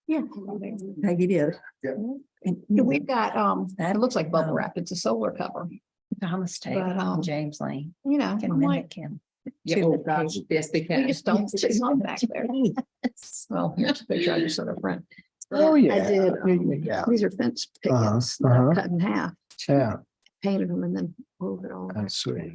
Yeah. Peggy did. Yeah. And We've got, it looks like bubble wrap. It's a solar cover, Thomas but, Taylor, James Lane you know, can I'm like, mimic him. Yeah, to oh the gosh, T. yes, they we can. just don't stick on back there. Yes. Well, here's a picture I just sort of print. Oh, I yeah. did, Yeah. these are fence pickets, that uh-huh. I cut in half, Yeah. painted them and then wove it all. That's sweet.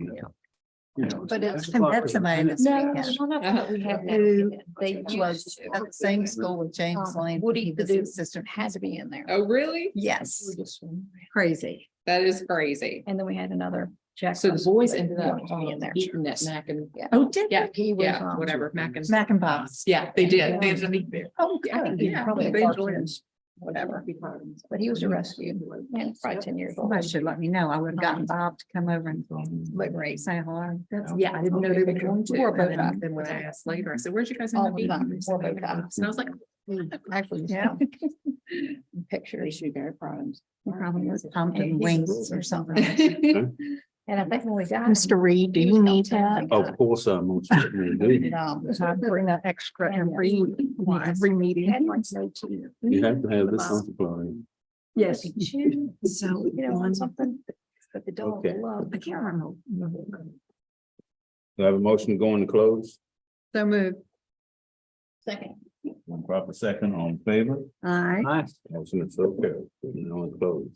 But it's. I met somebody this No, weekend no, no, we have. who They was at the same school with James Lane. Woody, He the was dude, his assistant. had to be in there. Oh, really? Yes, We just- crazy. That is crazy. And then we had another. Jack So the Russell boys that ended up wanted to be in there. eating that mac and, Oh, did yeah, He was, yeah, whatever, mac and. Mac and Pops. Yeah, they did. They ended up eating there. Oh, I think he's Yeah, probably a they enjoyed it. Parsons, whatever, but he was a rescue, and probably 10 years old. Somebody should let me know. I would have gotten Bob to come over and say hello. Yeah, I didn't know they were going to. Wore bow And tie. then when I asked later, I said, where'd you guys end All up the eating? time, They wore said, bow "Mac and tie." Pops." And I was like, Actually, Yeah. pictures. Probably was pumpkin wings or something. And I think when we got. Mr. Reed, do you need help? Of course, I'm most certainly do. I bring that extra every meeting. Had like no tea. You have to have this on supply. Yes. So, you know, on something, but the dog Okay. loved. I can't remember. Do I have a motion going to close? So moved. Second. One proper second on favor. Aye. Motion is so carried. Now it's closed.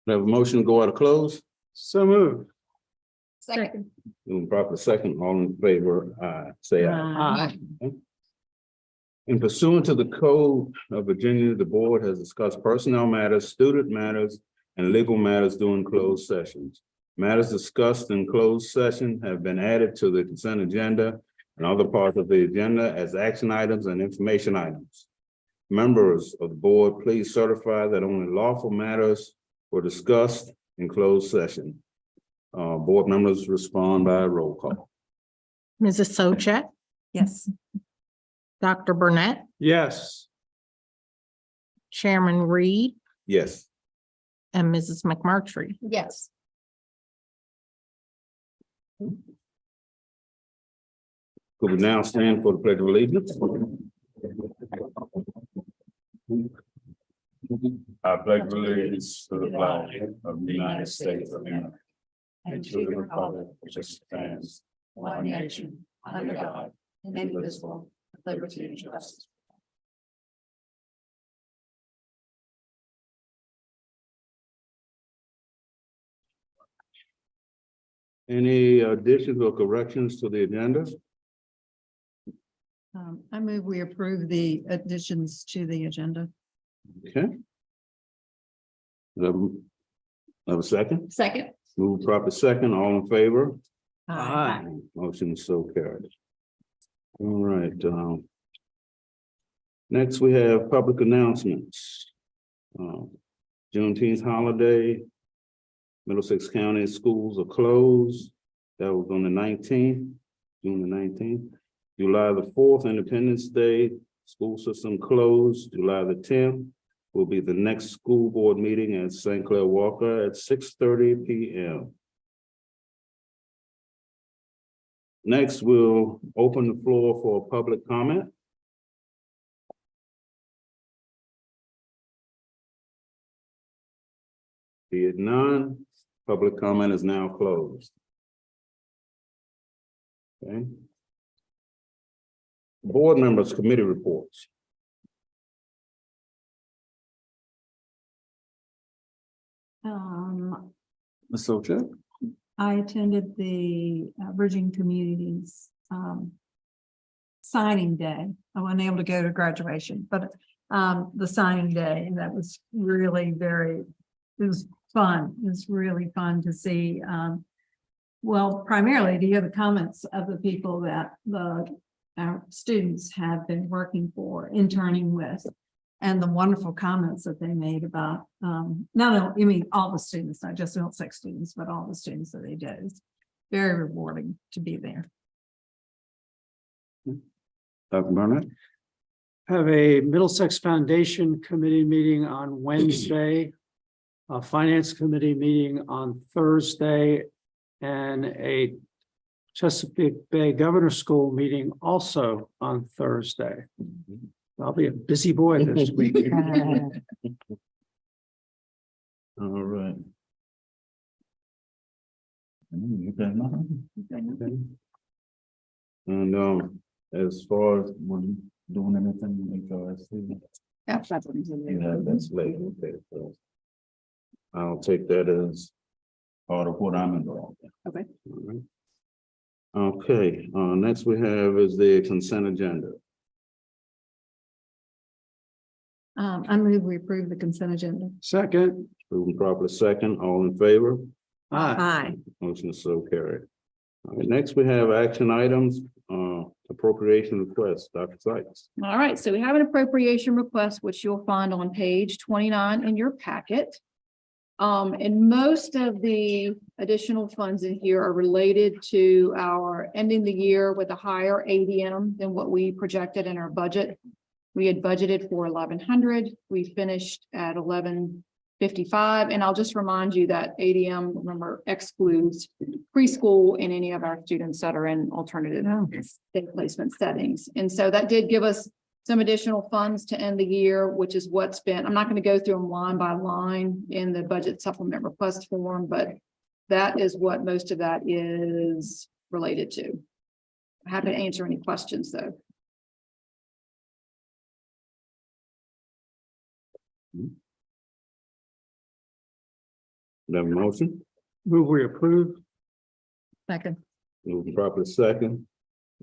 We have a motion to go out of close. So moved. Second. Moving properly second, all in favor, say aye. Aye. In pursuant to the Code of Virginia, the board has discussed personnel matters, student matters, and legal matters during closed sessions. Matters discussed in closed session have been added to the consent agenda and other parts of the agenda as action items and information items. Members of the board, please certify that only lawful matters were discussed in closed session. Board members respond by roll call. Mrs. Socek, Yes. Dr. Burnett, Yes. Chairman Reed, Yes. and Mrs. McMurtry. Yes. Could we now stand for the pledge of allegiance? I pledge allegiance to the flag of the United States of America and to the republic which stands one nation under God, indivisible, with liberty and justice. Any additions or corrections to the agenda? I move we approve the additions to the agenda. Okay. Have a second? Second. Move proper second, all in favor? Aye. Motion is so carried. All right, next we have public announcements. Juneteenth holiday. Middlesex County schools are closed. That was on the 19th, June the 19th. July the 4th, Independence Day, school system closed. July the 10th will be the next school board meeting at St. Clair Walker at 6:30 p.m. Next, we'll open the floor for public comment. Be it none, public comment is now closed. Okay. Board members' committee reports. Ms. Socha? I attended the Bridging Communities signing day. I wasn't able to go to graduation, but the signing day, and that was really it was fun. It was really fun to see. Well, primarily to hear the comments of the people that our students have been working for, interning with, and the wonderful comments that they made about, not only, I mean, all the students, not just Middlesex students, but all the students that they did. It's very rewarding to be there. Dr. Barnett? Have a Middlesex Foundation Committee meeting on Wednesday, a Finance Committee meeting on Thursday, and a Chesapeake Bay Governor School meeting also on Thursday. I'll be a busy boy this week. All right. And as far as when doing anything in HRSC, yeah, that's late. Okay, so I'll take that as part of what I'm involved in. Okay. All right. Okay, next we have is the consent agenda. I move we approve the consent agenda. Second. Moving properly second, all in favor? Aye. Aye. Motion is so carried. All right, next we have action items, appropriation requests, Dr. Sykes. All right, so we have an appropriation request, which you'll find on page 29 in your packet. And most of the additional funds in here are related to our ending the year with a higher ADM than what we projected in our budget. We had budgeted for 1,100. We finished at 1,155. And I'll just remind you that ADM, remember, excludes preschool and any of our students that are in alternative day placement settings. And so that did give us some additional funds to end the year, which is what's been, I'm not going to go through them line by line in the budget supplement request form, but that is what most of that is related to. I'm happy to answer any questions though. Do I have a motion? Move we approve. Second. Moving properly second.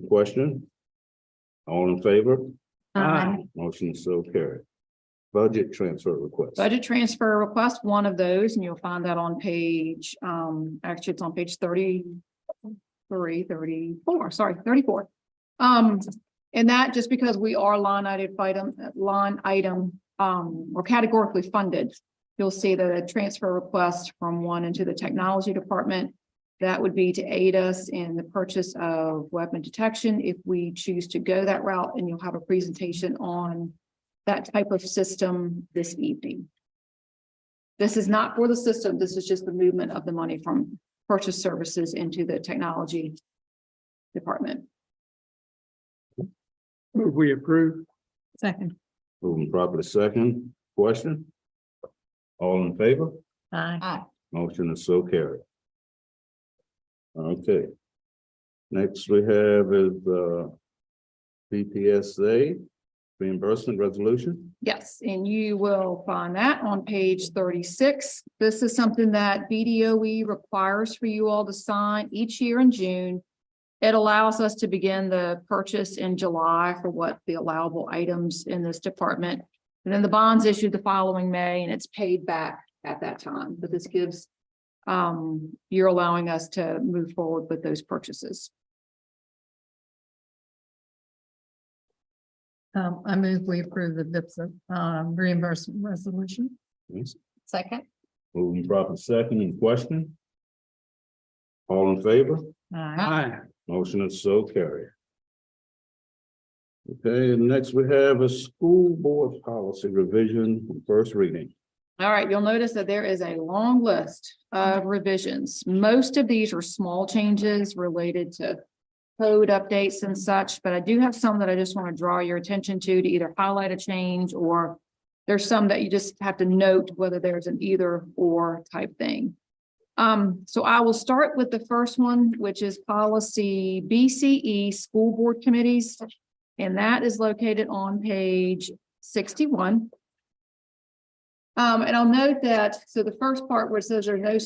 Question? All in favor? Aye. Motion is so carried. Budget transfer request. Budget transfer request, one of those, and you'll find that on page, actually, it's on page 34, sorry, 34. And that just because we are line item, or categorically funded, you'll see that a transfer request from one into the technology department. That would be to aid us in the purchase of weapon detection if we choose to go that route, and you'll have a presentation on that type of system this evening. This is not for the system. This is just the movement of the money from purchase services into the technology department. Move we approve. Second. Moving properly second. Question? All in favor? Aye. Motion is so carried. Okay. Next we have is BPSA reimbursement resolution. Yes, and you will find that on page 36. This is something that BDOE requires for you all to sign each year in June. It allows us to begin the purchase in July for what the allowable items in this department. And then the bonds issued the following May, and it's paid back at that time. But this gives, you're allowing us to move forward with those purchases. I move we approve the BPSA reimbursement resolution. Yes. Second. Moving properly second in question. All in favor? Aye. Aye. Motion is so carried. Okay, next we have a school board policy revision, first reading. All right, you'll notice that there is a long list of revisions. Most of these are small changes related to code updates and such, but I do have some that I just want to draw your attention to either highlight a change, or there's some that you just have to note whether there's an either or type thing. So I will start with the first one, which is policy BCE, school board committees. And that is located on page 61. And I'll note that, so the first part where it says there are no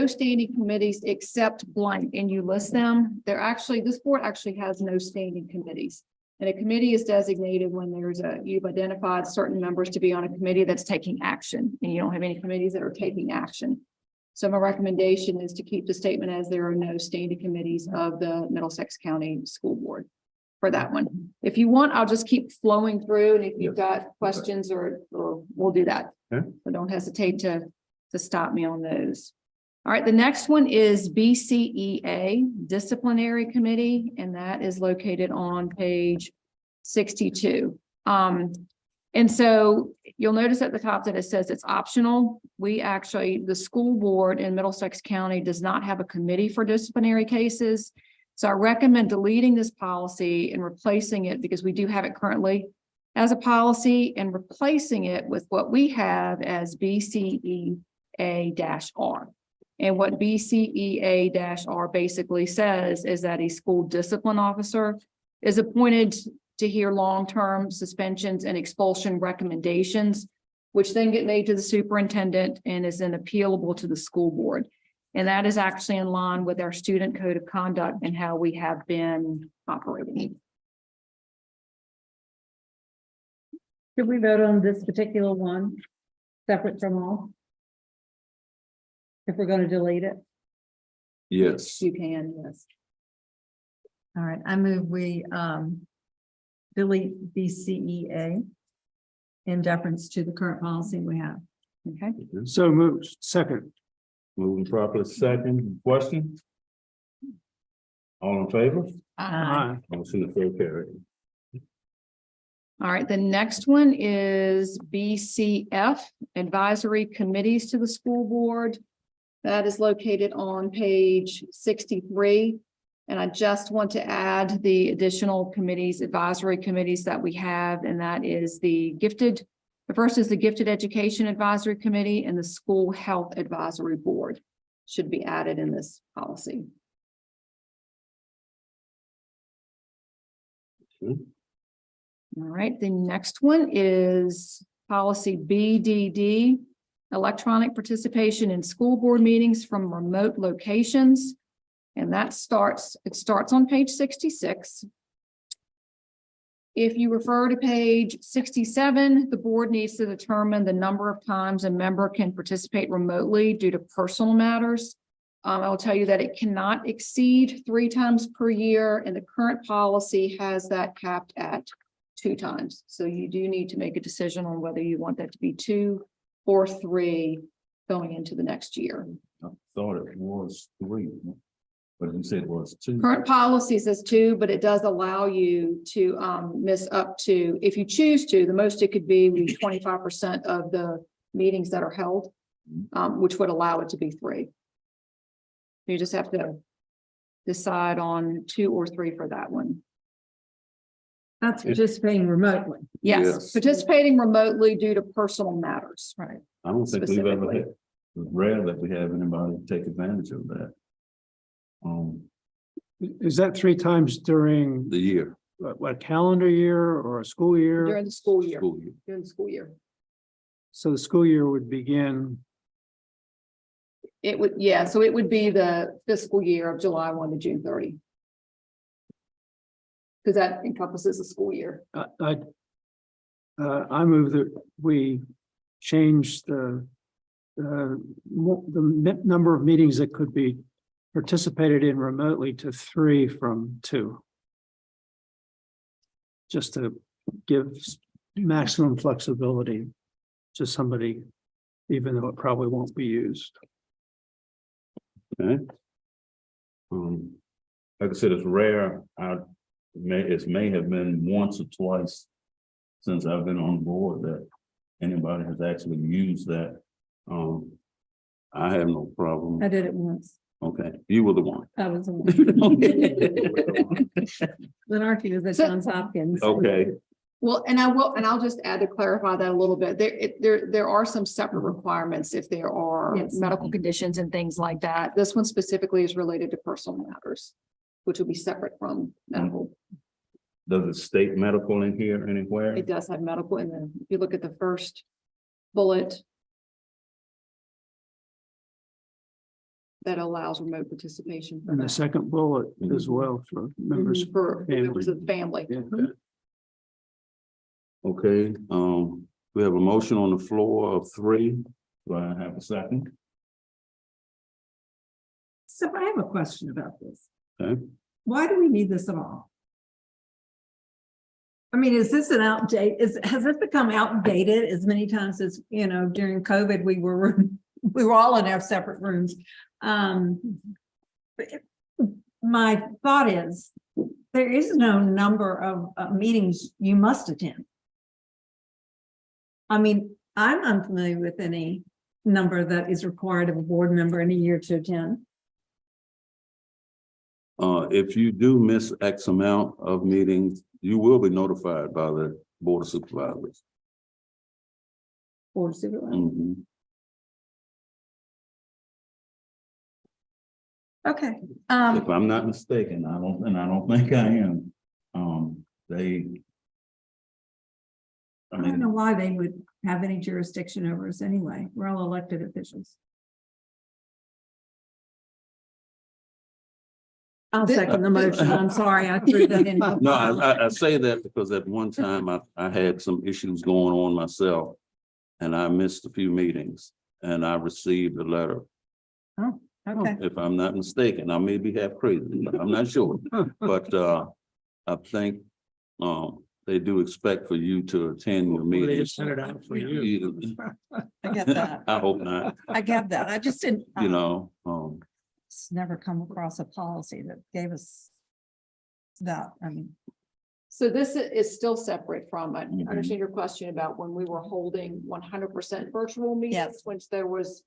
standing committees except blank, and you list them, they're actually, this board actually has no standing committees. And a committee is designated when you've identified certain members to be on a committee that's taking action, and you don't have any committees that are taking action. So my recommendation is to keep the statement as there are no standing committees of the Middlesex County School Board for that one. If you want, I'll just keep flowing through, and if you've got questions or we'll do that. Okay. So don't hesitate to stop me on those. All right, the next one is BCEA, Disciplinary Committee, and that is located on page 62. And so you'll notice at the top that it says it's optional. We actually, the school board in Middlesex County does not have a committee for disciplinary cases. So I recommend deleting this policy and replacing it, because we do have it currently as a policy, and replacing it with what we have as BCEA-R. And what BCEA-R basically says is that a school discipline officer is appointed to hear long-term suspensions and expulsion recommendations, which then get made to the superintendent and is then appealable to the school board. And that is actually in line with our student code of conduct and how we have been operating. Should we vote on this particular one separate from all? If we're going to delete it? Yes. You can, yes. All right, I move we delete BCEA in deference to the current policy we have. Okay. So moved. Second. Moving properly second. Question? All in favor? Aye. Motion is so carried. All right, the next one is BCF, Advisory Committees to the School Board. That is located on page 63. And I just want to add the additional committees, advisory committees that we have, and that is the first is the Gifted Education Advisory Committee, and the School Health Advisory Board should be added in this policy. Okay. All right, the next one is policy BDD. electronic participation in school board meetings from remote locations. And it starts on page 66. If you refer to page 67, the board needs to determine the number of times a member can participate remotely due to personal matters. I will tell you that it cannot exceed 3 times per year, and the current policy has that capped at 2 times. So you do need to make a decision on whether you want that to be 2 or 3 going into the next year. I thought it was 3, but you said it was 2. Current policy says 2, but it does allow you to miss up to, if you choose to, the most it could be 25% of the meetings that are held, which would allow it to be 3. You just have to decide on 2 or 3 for that one. That's participating remotely. Yes, Yes. participating remotely due to personal matters. Right. I don't think we've ever Specifically. had, it's rare that we have anybody take advantage of that. Is that 3 times during The year, what calendar year or a school year? During the school year, school year. during the school year. So the school year would begin, It would, yeah, so it would be the fiscal year of July 1 to June 30. Because that encompasses the school year. I move that we change the number of meetings that could be participated in remotely to 3 from 2. Just to give maximum flexibility to somebody, even though it probably won't be used. Okay. Like I said, it's rare. It may have been once or twice since I've been on board that anybody has actually used that. I have no problem. I did it once. Okay, you were the one. I was the one. Lenarke was at So- Johns Hopkins. Okay, Well, and I'll just add to clarify that a little bit. There are some separate requirements if there are Yes. medical conditions and things like that. This one specifically is related to personal matters, which will be separate from medical. does it state medical in here anywhere? It does have medical in the, if you look at the first bullet, that allows remote participation for And the that. second bullet as well for members. For members of the family. Yeah. Okay, we have a motion on the floor of 3. Do I have a second? So I have a question about this. Okay. Why do we need this at all? I mean, is this an has this become outdated as many times as, during COVID, we were all in our separate rooms. My thought is, there is no number of meetings you must attend. I mean, I'm unfamiliar with any number that is required of a board member in a year to attend. If you do miss X amount of meetings, you will be notified by the Board of Supervisors. Board supervisor. Mhm. Okay. If I'm not mistaken, I don't think I am. I I don't know mean, why they would have any jurisdiction over us anyway. We're all elected officials. I'll second the motion. I'm sorry, I threw that in. no, I say that because at one time I had some issues going on myself. And I missed a few meetings and I received a letter. Okay, If I'm not mistaken, I may be half crazy, but I'm not sure. But I think they do expect for you to attend your They meetings. just sent it out for you. I get that. I hope not, I get that. I just didn't. Never come across a policy that gave us that. I mean, So this is still separate from, I Mhm. understand your question about when we were holding 100% virtual meetings, Yes. which there was,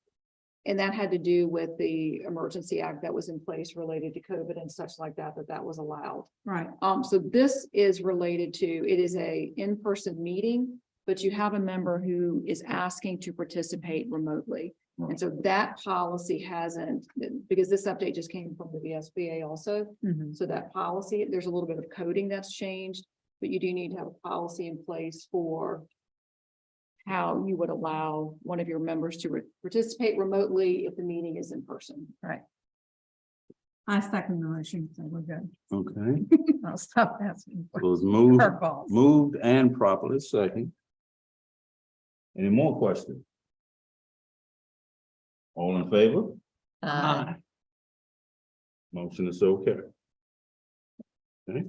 and that had to do with the Emergency Act that was in place related to COVID and such like that, that was allowed. Right, So this is related to, it is a in-person meeting, but you have a member who is asking to participate remotely. And so that policy hasn't, because this update just came from the VSBA also. Mhm. So that policy, there's a little bit of coding that's changed, but you do need to have a policy in place for how you would allow one of your members to participate remotely if the meeting is in person. I second the motion, so we're good. Okay, I'll stop asking. it was moved, Curveballs. moved and properly second. Any more questions? All in favor? Motion is so carried. Okay,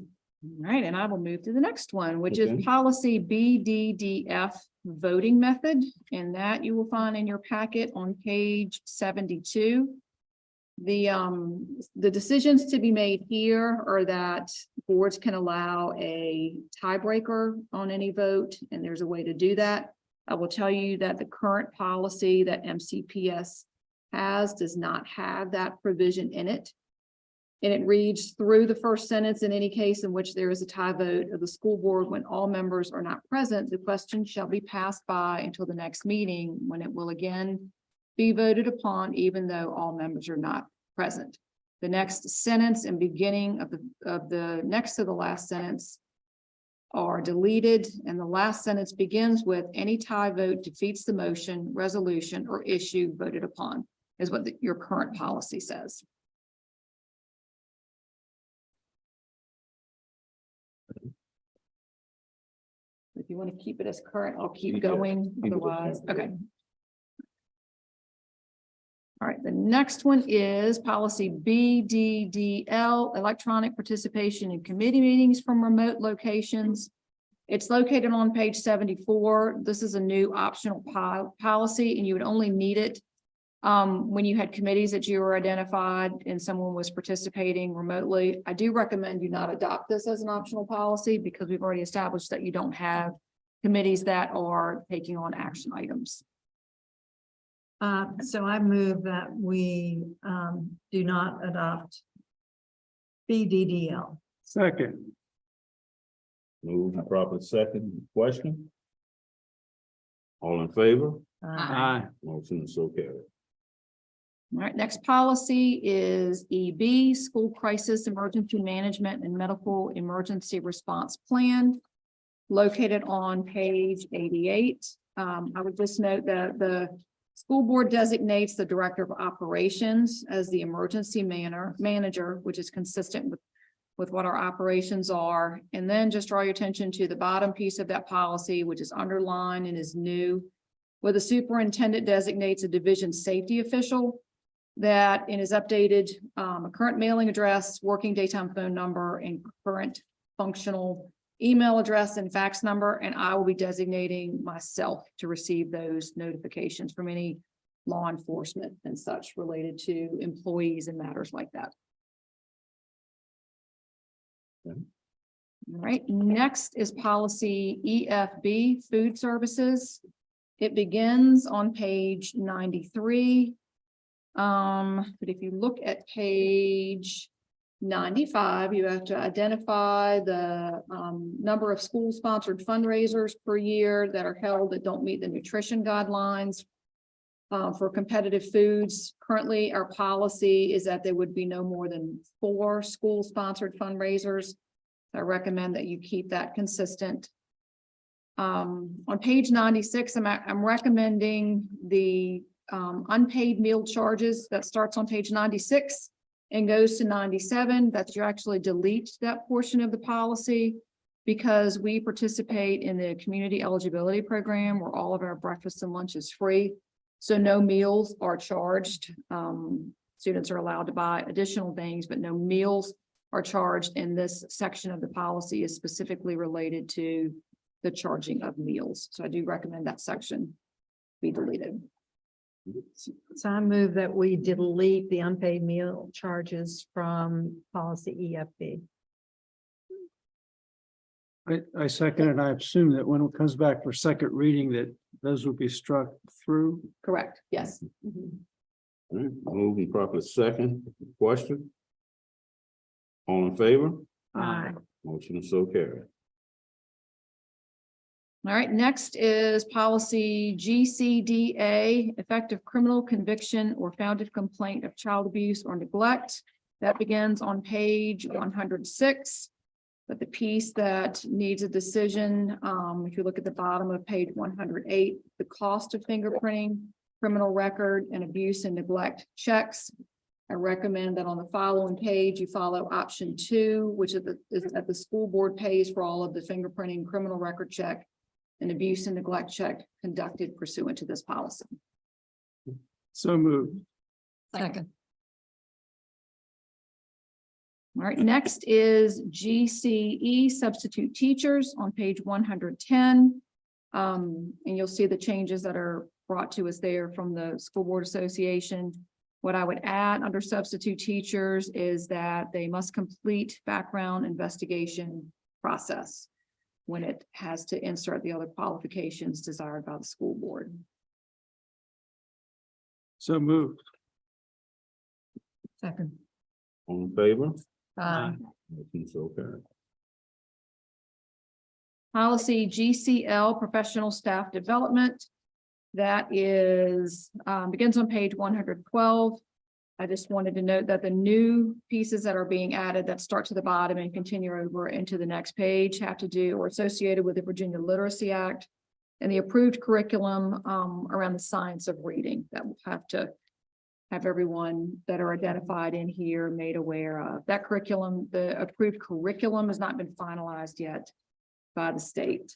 All right, and I will move to the next one, which Okay. is policy BDDF voting method. And that you will find in your packet on page 72. The decisions to be made here are that boards can allow a tiebreaker on any vote, and there's a way to do that. I will tell you that the current policy that MCPS has does not have that provision in it. And it reads through the first sentence, in any case in which there is a tie vote of the school board when all members are not present, the question shall be passed by until the next meeting, when it will again be voted upon, even though all members are not present. The next sentence and beginning of the next to the last sentence are deleted, and the last sentence begins with any tie vote defeats the motion, resolution, or issue voted upon, is what your current policy says. If you want to keep it as current, I'll keep Keep it. going, Keep it. otherwise, okay. All right, the next one is policy BDDL, electronic participation in committee meetings from remote locations. It's located on page 74. This is a new optional policy, and you would only need it when you had committees that you were identified and someone was participating remotely. I do recommend you not adopt this as an optional policy because we've already established that you don't have committees that are taking on action items. So I move that we do not adopt BDDL. Second. moved and properly second. Question? All in favor? Aye. Motion is so carried. All right, next policy is EB, School Crisis Emergency Management and Medical Emergency Response Plan, located on page 88. I would just note that the school board designates the Director of Operations as the emergency manager, which is consistent with what our operations are. And then just draw your attention to the bottom piece of that policy, which is underlined and is new, where the superintendent designates a division safety official that in his updated a current mailing address, working daytime phone number, and current functional email address and fax number, and I will be designating myself to receive those notifications from any law enforcement and such related to employees and matters like that. Okay. All right, next is policy EFB, food services. It begins on page 93. But if you look at page 95, you have to identify the number of school-sponsored fundraisers per year that are held that don't meet the nutrition guidelines for competitive foods. Currently, our policy is that there would be no more than 4 school-sponsored fundraisers. I recommend that you keep that consistent. On page 96, I'm recommending the unpaid meal charges that starts on page 96 and goes to 97. That you actually delete that portion of the policy because we participate in the community eligibility program where all of our breakfast and lunch is free. So no meals are charged. Students are allowed to buy additional things, but no meals are charged. And this section of the policy is specifically related to the charging of meals. So I do recommend that section be deleted. So I move that we delete the unpaid meal charges from policy EFB. I second, and I assume that when it comes back for second reading, that those will be struck through. Correct, yes. Mhm. All right, moved and properly second. Question? All in favor? Aye. Motion is so carried. All right, next is policy GCDA, effective criminal conviction or founded complaint of child abuse or neglect. That begins on page 106. But the piece that needs a decision, if you look at the bottom of page 108, the cost of fingerprinting, criminal record, and abuse and neglect checks. I recommend that on the following page, you follow option 2, which is that the school board pays for all of the fingerprinting, criminal record check, and abuse and neglect check conducted pursuant to this policy. So moved. Second. All right, next is GCE substitute teachers on page 110. And you'll see the changes that are brought to us there from the School Board Association. What I would add under substitute teachers is that they must complete background investigation process when it has to insert the other qualifications desired by the school board. So moved. Second. All in favor? Motion so carried. Policy GCL, professional staff development. That is, begins on page 112. I just wanted to note that the new pieces that are being added that start to the bottom and continue over into the next page have to do or associated with the Virginia Literacy Act and the approved curriculum around the science of reading that will have to have everyone that are identified in here made aware of. That curriculum, the approved curriculum has not been finalized yet by the state.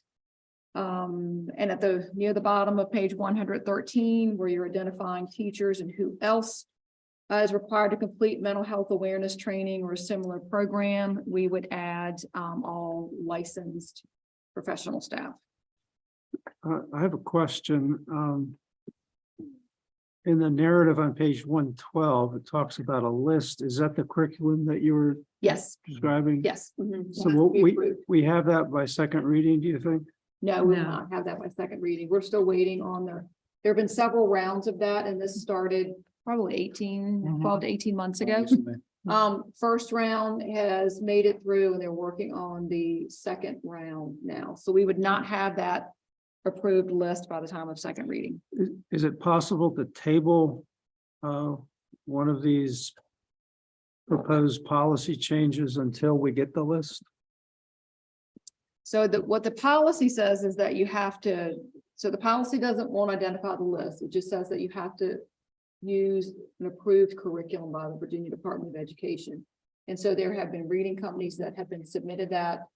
And at near the bottom of page 113, where you're identifying teachers and who else is required to complete mental health awareness training or a similar program, we would add all licensed professional staff. I have a question. In the narrative on page 112, it talks about a list. Is that the curriculum that you were Yes, describing? yes. So what we have that by second reading, do you think? No, we will No. not have that by second reading. We're still waiting on there have been several rounds of that, and this started probably 12 to 18 months ago. First round has made it through and they're working on the second round now. So we would not have that approved list by the time of second reading. Is it possible to table one of these proposed policy changes until we get the list? So what the policy says is that you have to, so the policy doesn't want to identify the list. It just says that you have to use an approved curriculum by the Virginia Department of Education. And so there have been reading companies that have been submitted that.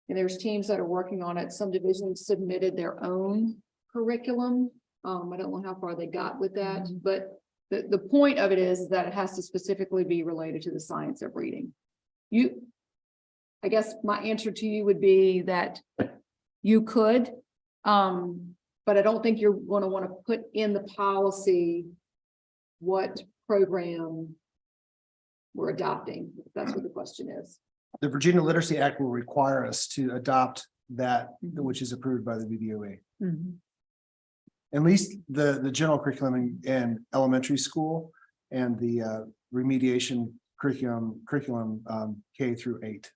And there's teams that are working on it. Some divisions submitted their own curriculum. I don't know how far they got with that, but the point of it is that it has to specifically be related to the science of reading. I guess my answer to you would be that you could, but I don't think you're going to want to put in the policy what program we're adopting. If that's what the question is. The Virginia Literacy Act will require us to adopt that which is approved by the VDOA. At least the general curriculum in elementary school and the remediation curriculum K through 8.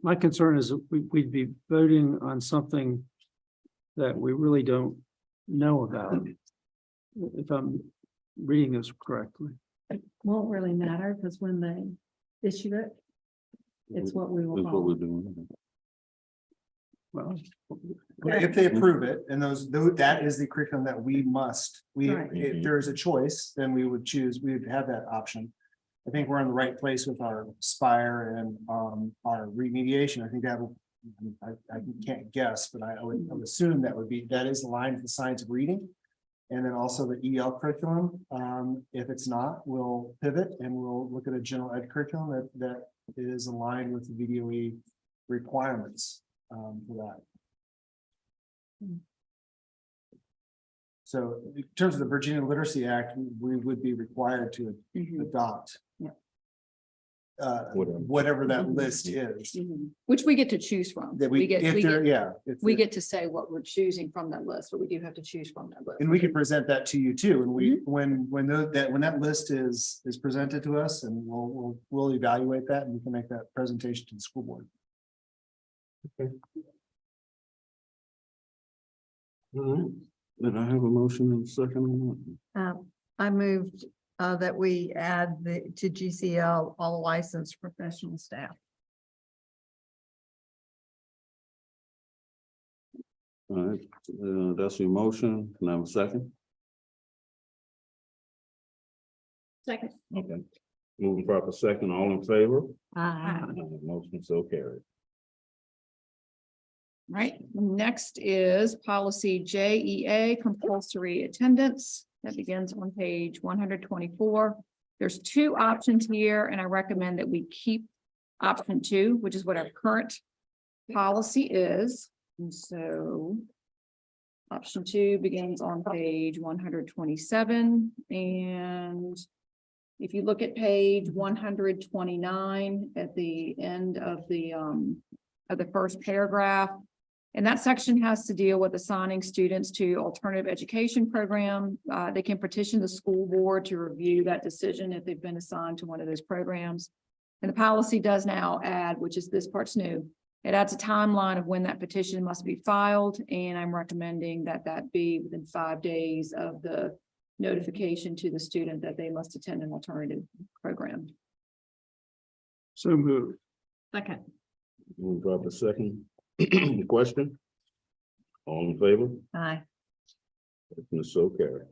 My concern is that we'd be voting on something that we really don't know about, if I'm reading this correctly. It won't really matter because when they issue it, it's what we will That's what we're follow. doing. Well, If they approve it, and that is the curriculum that we must, Right. if there is a choice, then we would have that option. I think we're in the right place with our Spire and our remediation. I think that will, I can't guess, but I would assume that is aligned with the science of reading. And then also the EL curriculum. If it's not, we'll pivot and we'll look at a general ed curriculum that is aligned with the VDOE requirements for that. So in terms of the Virginia Literacy Act, we would be required to adopt whatever that list is. Which we get to choose from. That We get to say what we're choosing from that list, but we do have to choose from that list. And we can present that to you too. And when that list is presented to us, and we'll evaluate that and we can make that presentation to the school board. All right, then I have a motion and a second on I moved that we add to GCL, all licensed professional staff. All right, that's your motion. Can I have a second? Second. Okay. Moving proper second, all in favor? Aye. Motion so carried. Right, next is policy JEA, compulsory attendance. That begins on page 124. There's two options here, and I recommend that we keep option 2, which is what our current policy is. And so option 2 begins on page 127, and if you look at page 129 at the end of the first paragraph, and that section has to deal with assigning students to alternative education program. They can petition the school board to review that decision if they've been assigned to one of those programs. And the policy does now add, which is this part's new, it adds a timeline of when that petition must be filed, and I'm recommending that that be within 5 days of the notification to the student that they must attend an alternative program. So moved. Second. Move proper second. Question? All in favor? Aye. Motion is so carried.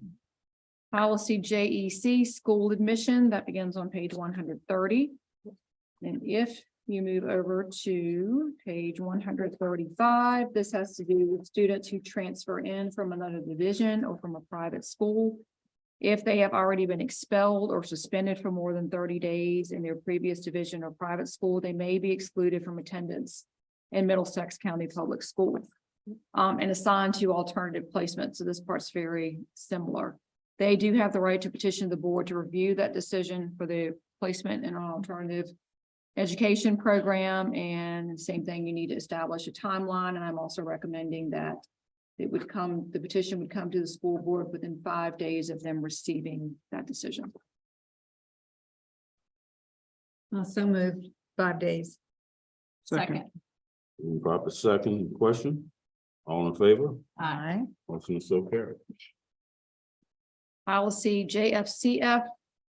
Policy JEC, school admission, that begins on page 130. And if you move over to page 135, this has to do with students who transfer in from another division or from a private school. If they have already been expelled or suspended for more than 30 days in their previous division or private school, they may be excluded from attendance in Middlesex County Public Schools and assigned to alternative placement. So this part's very similar. They do have the right to petition the board to review that decision for the placement in an alternative education program. And same thing, you need to establish a timeline. And I'm also recommending that it would come, the petition would come to the school board within 5 days of them receiving that decision. So moved, 5 days. Second. Move proper second. Question? All in favor? Aye. Motion is so carried. Policy JFCF,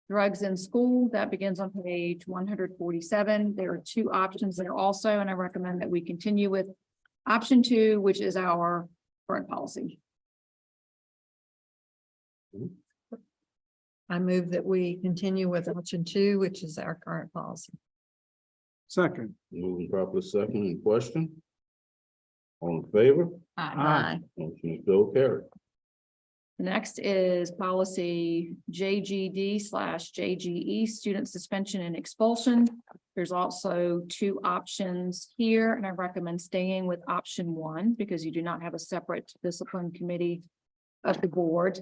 drugs in school, that begins on page 147. There are two options there also, and I recommend that we continue with option 2, which is our current policy. I move that we continue with option 2, which is our current policy. Second. Moving proper second. In question? All in favor? Aye. Motion is so carried. Next is policy JGD/JGE, student suspension and expulsion. There's also two options here, and I recommend staying with option 1 because you do not have a separate discipline committee of the board.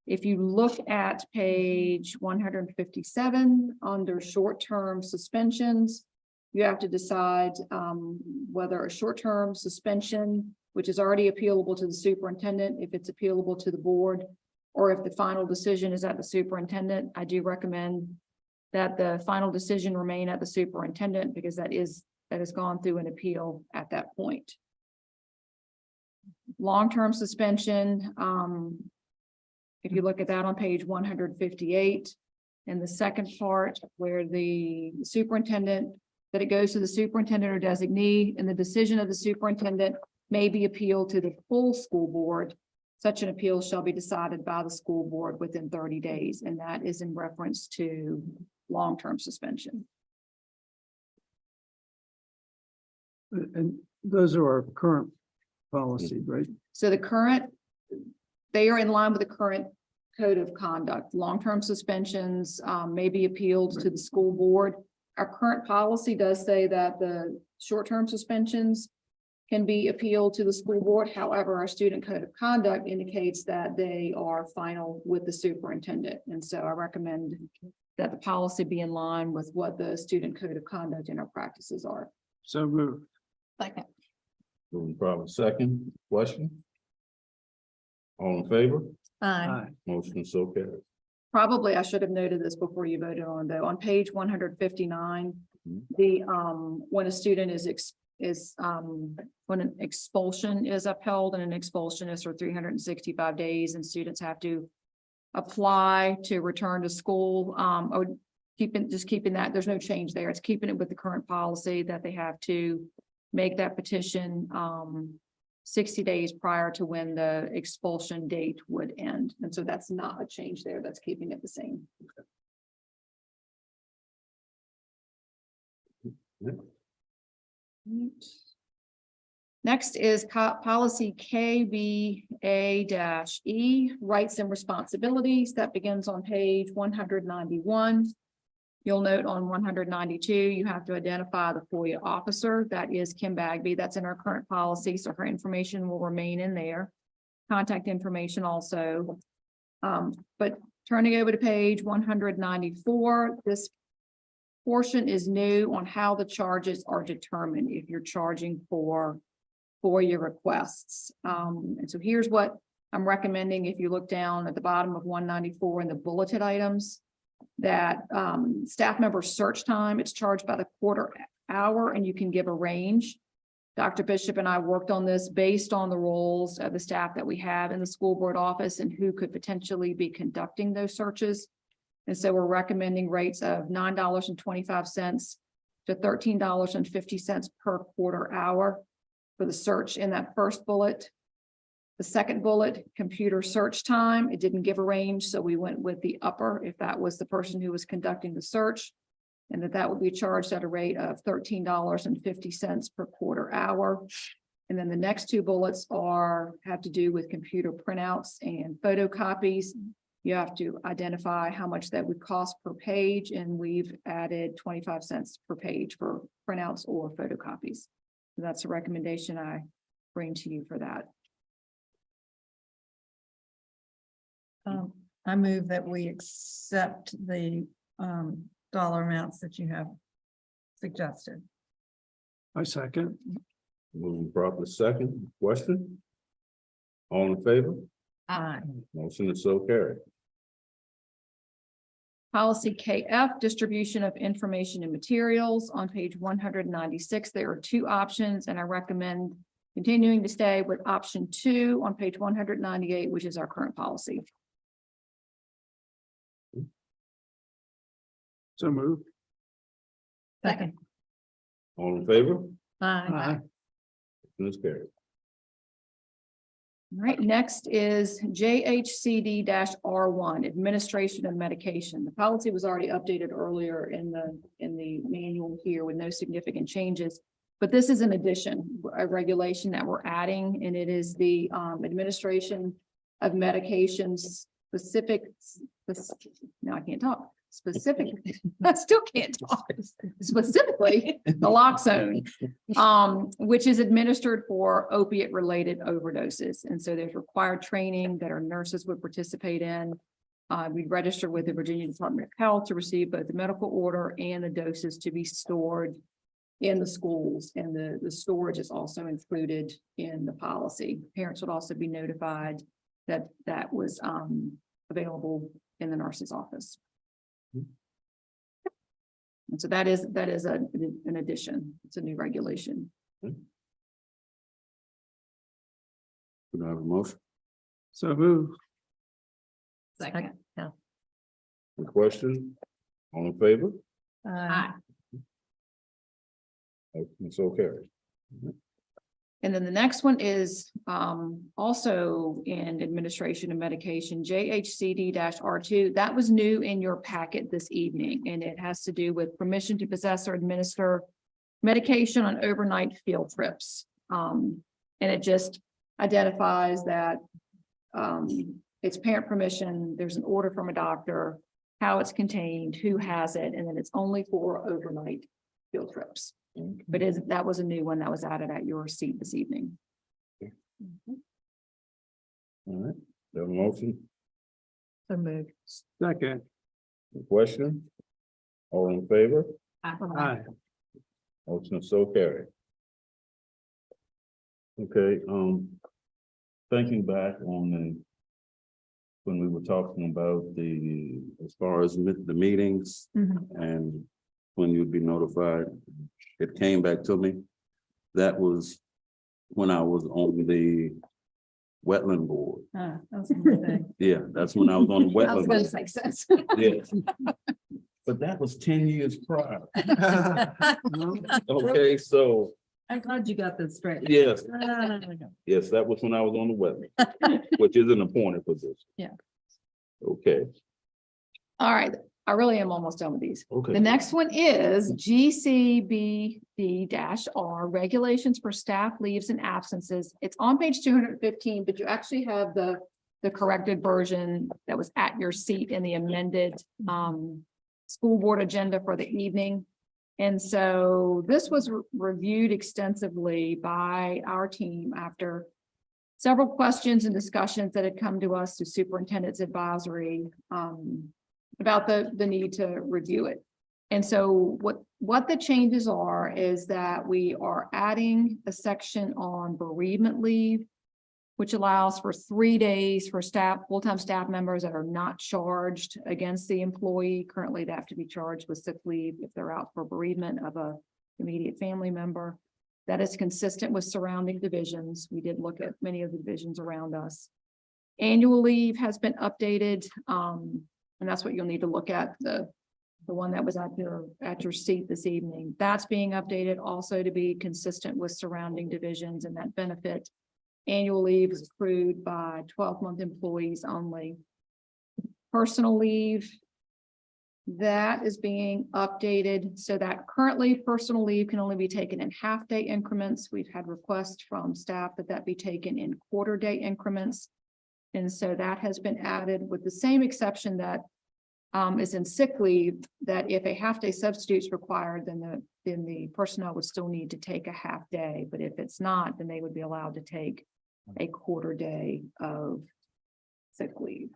If you look at page 157 under short-term suspensions, you have to decide whether a short-term suspension, which is already appealable to the superintendent, if it's appealable to the board, or if the final decision is at the superintendent. I do recommend that the final decision remain at the superintendent because that has gone through an appeal at that point. Long-term suspension, if you look at that on page 158, in the second part where the superintendent, that it goes to the superintendent or designee, and the decision of the superintendent may be appealed to the full school board. Such an appeal shall be decided by the school board within 30 days, and that is in reference to long-term suspension. And those are our current policy, right? So the current, they are in line with the current code of conduct. Long-term suspensions may be appealed to the school board. Our current policy does say that the short-term suspensions can be appealed to the school board. However, our student code of conduct indicates that they are final with the superintendent. And so I recommend that the policy be in line with what the student code of conduct in our practices are. So moved. Second. Moving proper second. Question? All in favor? Aye. Motion so carried. Probably I should have noted this before you voted on though. On page 159, Mhm. the when a student when an expulsion is upheld, and an expulsion is for 365 days, and students have to apply to return to school, or keeping that, there's no change there. It's keeping it with the current policy that they have to make that petition, 60 days prior to when the expulsion date would end. And so that's not a change there. That's keeping it the same. Next is policy KBA-E, rights and responsibilities. That begins on page 191. You'll note on 192, you have to identify the FOIA officer. That is Kim Bagby. That's in our current policy, so her information will remain in there. Contact information also. But turning over to page 194, this portion is new on how the charges are determined if you're charging for FOIA requests. And so here's what I'm recommending. If you look down at the bottom of 194 in the bulleted items, that staff member search time, it's charged by the quarter hour, and you can give a range. Dr. Bishop and I worked on this based on the roles of the staff that we have in the school board office and who could potentially be conducting those searches. And so we're recommending rates of $9.25 to $13.50 per quarter hour for the search in that first bullet. The second bullet, computer search time, it didn't give a range, so we went with the upper if that was the person who was conducting the search, and that would be charged at a rate of $13.50 per quarter hour. And then the next two bullets have to do with computer printouts and photocopies. You have to identify how much that would cost per page, and we've added 25 cents per page for printouts or photocopies. So that's a recommendation I bring to you for that. I move that we accept the dollar amounts that you have suggested. I second. Moving properly second. Question? All in favor? Aye. Motion is so carried. Policy KF, distribution of information and materials. On page 196, there are two options, and I recommend continuing to stay with option 2 on page 198, which is our current policy. So moved. Second. All in favor? Aye. Motion is carried. All right, next is JHCD-R1, administration of medication. The policy was already updated earlier in the manual here with no significant changes. But this is an addition, a regulation that we're adding, and it is the administration of medications now I can't talk. Specifically, I still can't talk. Specifically, naloxone, which is administered for opiate-related overdoses. And so there's required training that our nurses would participate in. We register with the Virginia Department of Health to receive both the medical order and the doses to be stored in the schools. And the storage is also included in the policy. Parents would also be notified that that was available in the nurse's office. And so that is an addition. It's a new regulation. Do I have a motion? So moved. Second. Yeah. Any question? All in favor? Aye. Motion is so carried. And then the next one is also in administration of medication, JHCD-R2. That was new in your packet this evening, and it has to do with permission to possess or administer medication on overnight field trips. And it just identifies that it's parent permission, there's an order from a doctor, how it's contained, who has it, and then it's only for overnight field trips. But that was a new one that was added at your seat this evening. All right, do I have a motion? So moved. Second. Any question? All in favor? Aye. Motion is so carried. Okay, thinking back on when we were talking about as far as the meetings and when you'd be notified, it came back to me. That was when I was on the Wetland Board. That's a good thing. Yeah, that's when I was on the I was wetland. gonna Board. say sense. Yes. But that was 10 years prior. Okay, so, I'm glad you got this straight. yes, yes, that was when I was on the wetland, which is an appointed position. Yeah. Okay, All right, I really am almost done with these. okay. The next one is GCBD R, regulations for staff leaves and absences. It's on page 215, but you actually have the corrected version that was at your seat in the amended school board agenda for the evening. And so this was reviewed extensively by our team after several questions and discussions that had come to us through superintendent's advisory about the need to review it. And so what the changes are is that we are adding a section on bereavement leave, which allows for 3 days for full-time staff members that are not charged against the employee. Currently, they have to be charged with sick leave if they're out for bereavement of a immediate family member. That is consistent with surrounding divisions. We did look at many of the divisions around us. Annual leave has been updated, and that's what you'll need to look at, the one that was at your seat this evening. That's being updated also to be consistent with surrounding divisions, and that benefit annual leave is accrued by 12-month employees only. Personal leave, that is being updated so that currently personal leave can only be taken in half-day increments. We've had requests from staff that be taken in quarter-day increments. And so that has been added with the same exception that is in sick leave, that if a half-day substitute is required, then the personnel would still need to take a half day. But if it's not, then they would be allowed to take a quarter day of sick leave.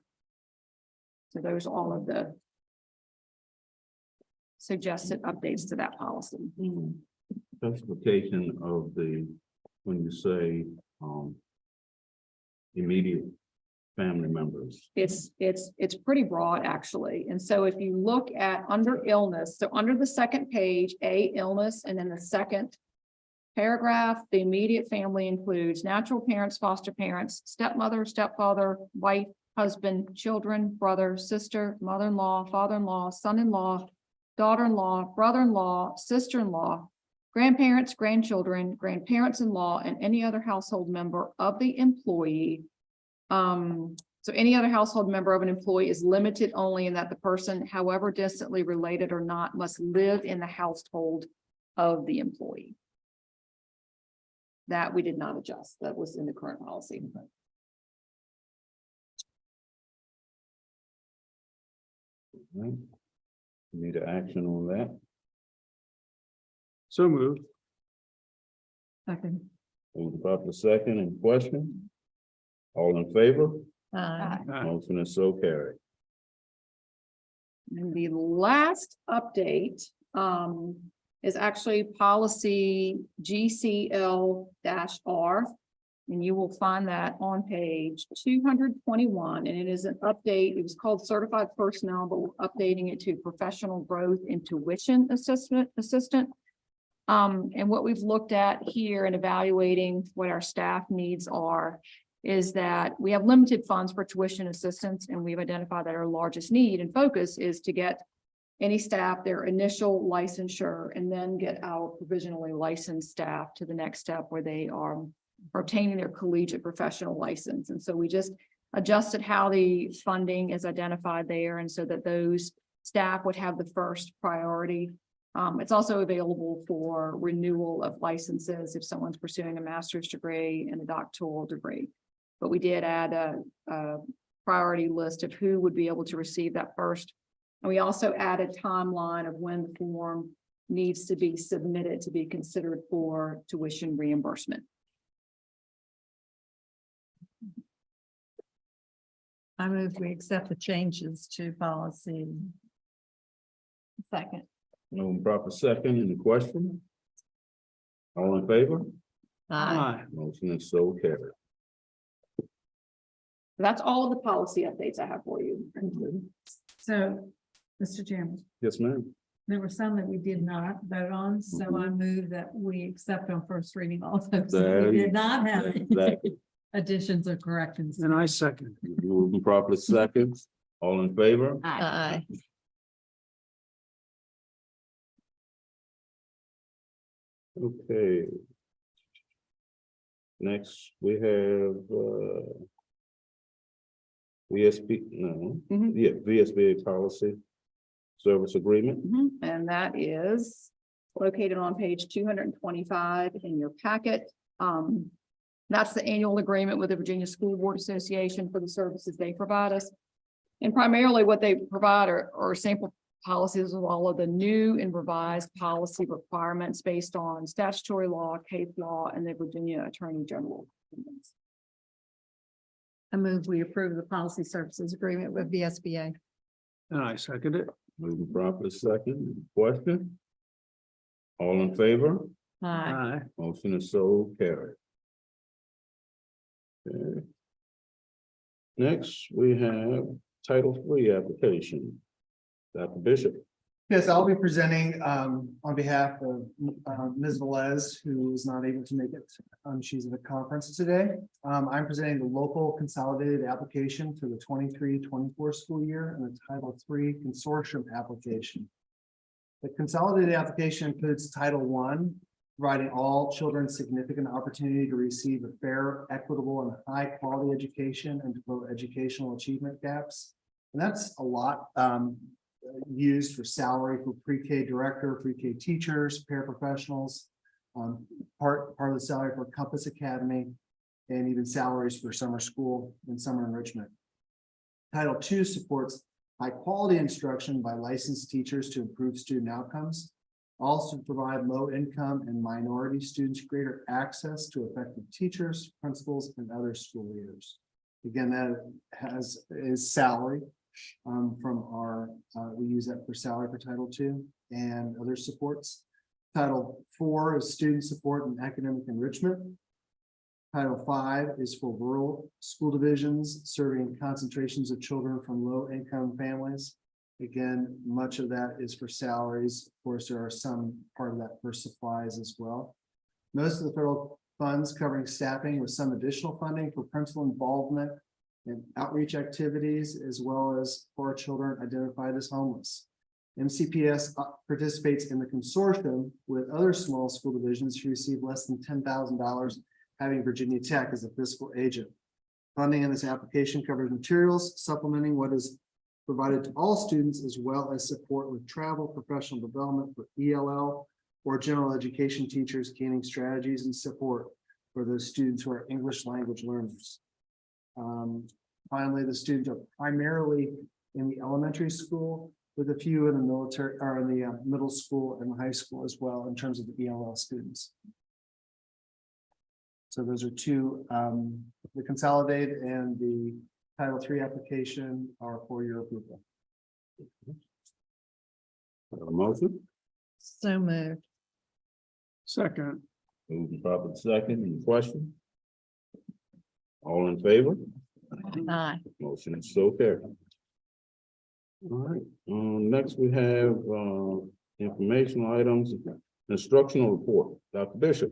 So those are all of the suggested updates to that policy. Specification of when you say, immediate family members. It's pretty broad, actually. And so if you look at under illness, so under the second page, illness, and then the second paragraph, the immediate family includes natural parents, foster parents, stepmother, stepfather, wife, husband, children, brother, sister, mother-in-law, father-in-law, son-in-law, daughter-in-law, brother-in-law, sister-in-law, grandparents, grandchildren, grandparents-in-law, and any other household member of the employee. So any other household member of an employee is limited only in that the person, however distantly related or not, must live in the household of the employee. That we did not adjust. That was in the current policy. Right. Need an action on that. So moved. Second. Moved properly second, and question? All in favor? Uh, Motion is so carried. And the last update is actually policy GCL-R. And you will find that on page 221, and it is an update. It was called certified personnel, but we're updating it to professional growth and tuition assistant. And what we've looked at here and evaluating what our staff needs are is that we have limited funds for tuition assistance, and we've identified that our largest need and focus is to get any staff their initial licensure and then get our provisionally licensed staff to the next step where they are obtaining their collegiate professional license. And so we just adjusted how the funding is identified there, and so that those staff would have the first priority. It's also available for renewal of licenses if someone's pursuing a master's degree and a doctoral degree. But we did add a priority list of who would be able to receive that first. And we also added a timeline of when the form needs to be submitted to be considered for tuition reimbursement. I move we accept the changes to policy. Second. Moved properly second, any question? All in favor? Aye. Motion is so carried. That's all of the policy updates I have for you. So, Mr. Chairman, Yes, ma'am. there were some that we did not vote on, so I move that we accept on first reading also. So There we you- did not have it. Exactly. additions or corrections. And I second. Moving properly seconds, all in favor? Aye. Okay. Next, we have, VSB, no, Mhm. yeah, VSBA policy service agreement. And that is located on page 225 in your packet. That's the annual agreement with the Virginia School Board Association for the services they provide us. And primarily what they provide are sample policies of all of the new and revised policy requirements based on statutory law, case law, and the Virginia Attorney General. I move we approve the policy services agreement with VSBA. And I second it. Moving properly second, question? All in favor? Aye. Aye. Motion is so carried. Okay. Next, we have Title III application. Dr. Bishop. Yes, I'll be presenting on behalf of Ms. Velez, who is not able to make it. She's at a conference today. I'm presenting the local consolidated application for the 23-24 school year and the Title III consortium application. The consolidated application includes Title I, providing all children significant opportunity to receive a fair, equitable, and high-quality education and to promote educational achievement gaps. And that's a lot used for salary for pre-K director, pre-K teachers, paraprofessionals, part of the salary for Compass Academy, and even salaries for summer school and summer enrichment. Title II supports high-quality instruction by licensed teachers to improve student outcomes, also provide low-income and minority students greater access to effective teachers, principals, and other school leaders. Again, that is salary. From our, we use that for salary for Title II and other supports. Title IV is student support and academic enrichment. Title V is for rural school divisions serving concentrations of children from low-income families. Again, much of that is for salaries. Of course, there are some part of that for supplies as well. Most of the federal funds covering staffing with some additional funding for principal involvement and outreach activities, as well as for children identified as homeless. MCPS participates in the consortium with other small school divisions who receive less than $10,000, having Virginia Tech as a fiscal agent. Funding in this application covers materials, supplementing what is provided to all students, as well as support with travel, professional development for ELL or general education teachers, gaining strategies and support for those students who are English language learners. Finally, the students are primarily in the elementary school, with a few in the military or in the middle school and high school as well, in terms of the ELL students. So those are two, the consolidated and the Title III application are for your approval. A motion? So moved. Second. Moving properly second, any question? All in favor? Aye. Motion is so carried. All right, next we have informational items, instructional report. Dr. Bishop.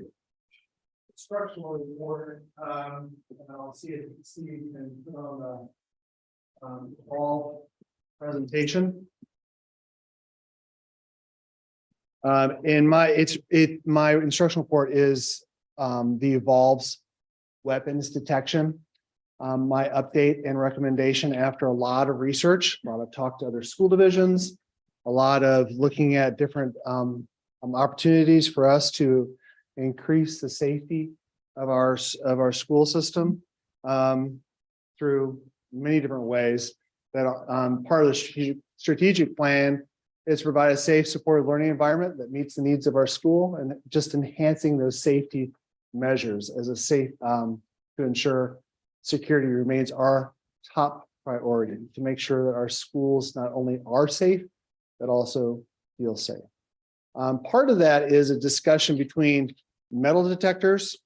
Instructional report, and I'll see if you can see and put on the all presentation. My instructional report is the evolves weapons detection. My update and recommendation after a lot of research, a lot of talk to other school divisions, a lot of looking at different opportunities for us to increase the safety of our school system through many different ways. That part of the strategic plan is to provide a safe, supportive learning environment that meets the needs of our school, and just enhancing those safety measures as a safe to ensure security remains our top priority, to make sure that our schools not only are safe, but also feel safe. Part of that is a discussion between metal detectors,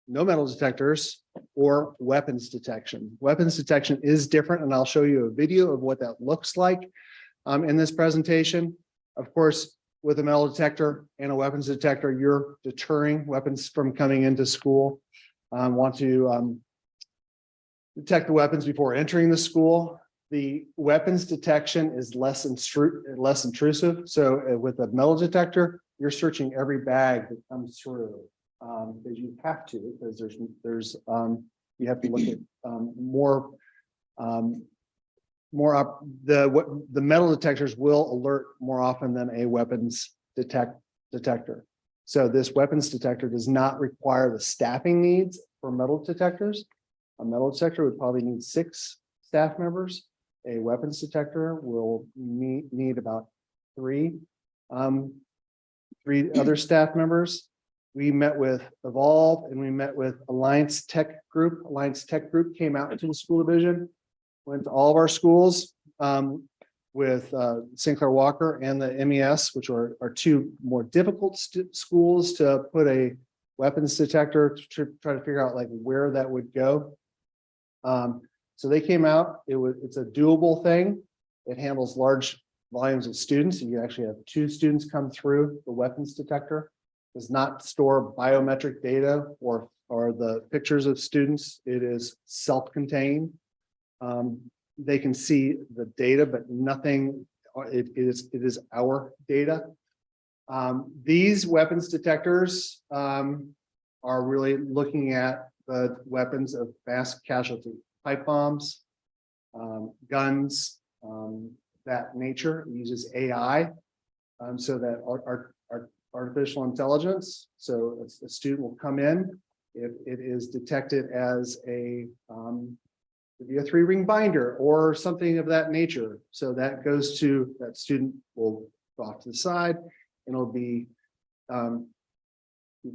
no metal detectors, or weapons detection. Weapons detection is different, and I'll show you a video of what that looks like in this presentation. Of course, with a metal detector and a weapons detector, you're deterring weapons from coming into school. Want to detect the weapons before entering the school. The weapons detection is less intrusive. So with a metal detector, you're searching every bag that comes through. Because you have to, because there's you have to look at the metal detectors will alert more often than a weapons detector. So this weapons detector does not require the staffing needs for metal detectors. A metal detector would probably need 6 staff members. A weapons detector will need about 3 other staff members. We met with Evolve and we met with Alliance Tech Group. Alliance Tech Group came out to the school division, went to all of our schools with St. Clair Walker and the MES, which are 2 more difficult schools to put a weapons detector to try to figure out like where that would go. So they came out. It's a doable thing. It handles large volumes of students. You actually have 2 students come through the weapons detector. Does not store biometric data or the pictures of students. It is self-contained. They can see the data, but nothing. It is our data. These weapons detectors are really looking at the weapons of mass casualty, pipe bombs, guns, that nature. It uses AI, so that our artificial intelligence. So a student will come in if it is detected as a 3-ring binder or something of that nature. So that goes to that student will go off to the side and it'll be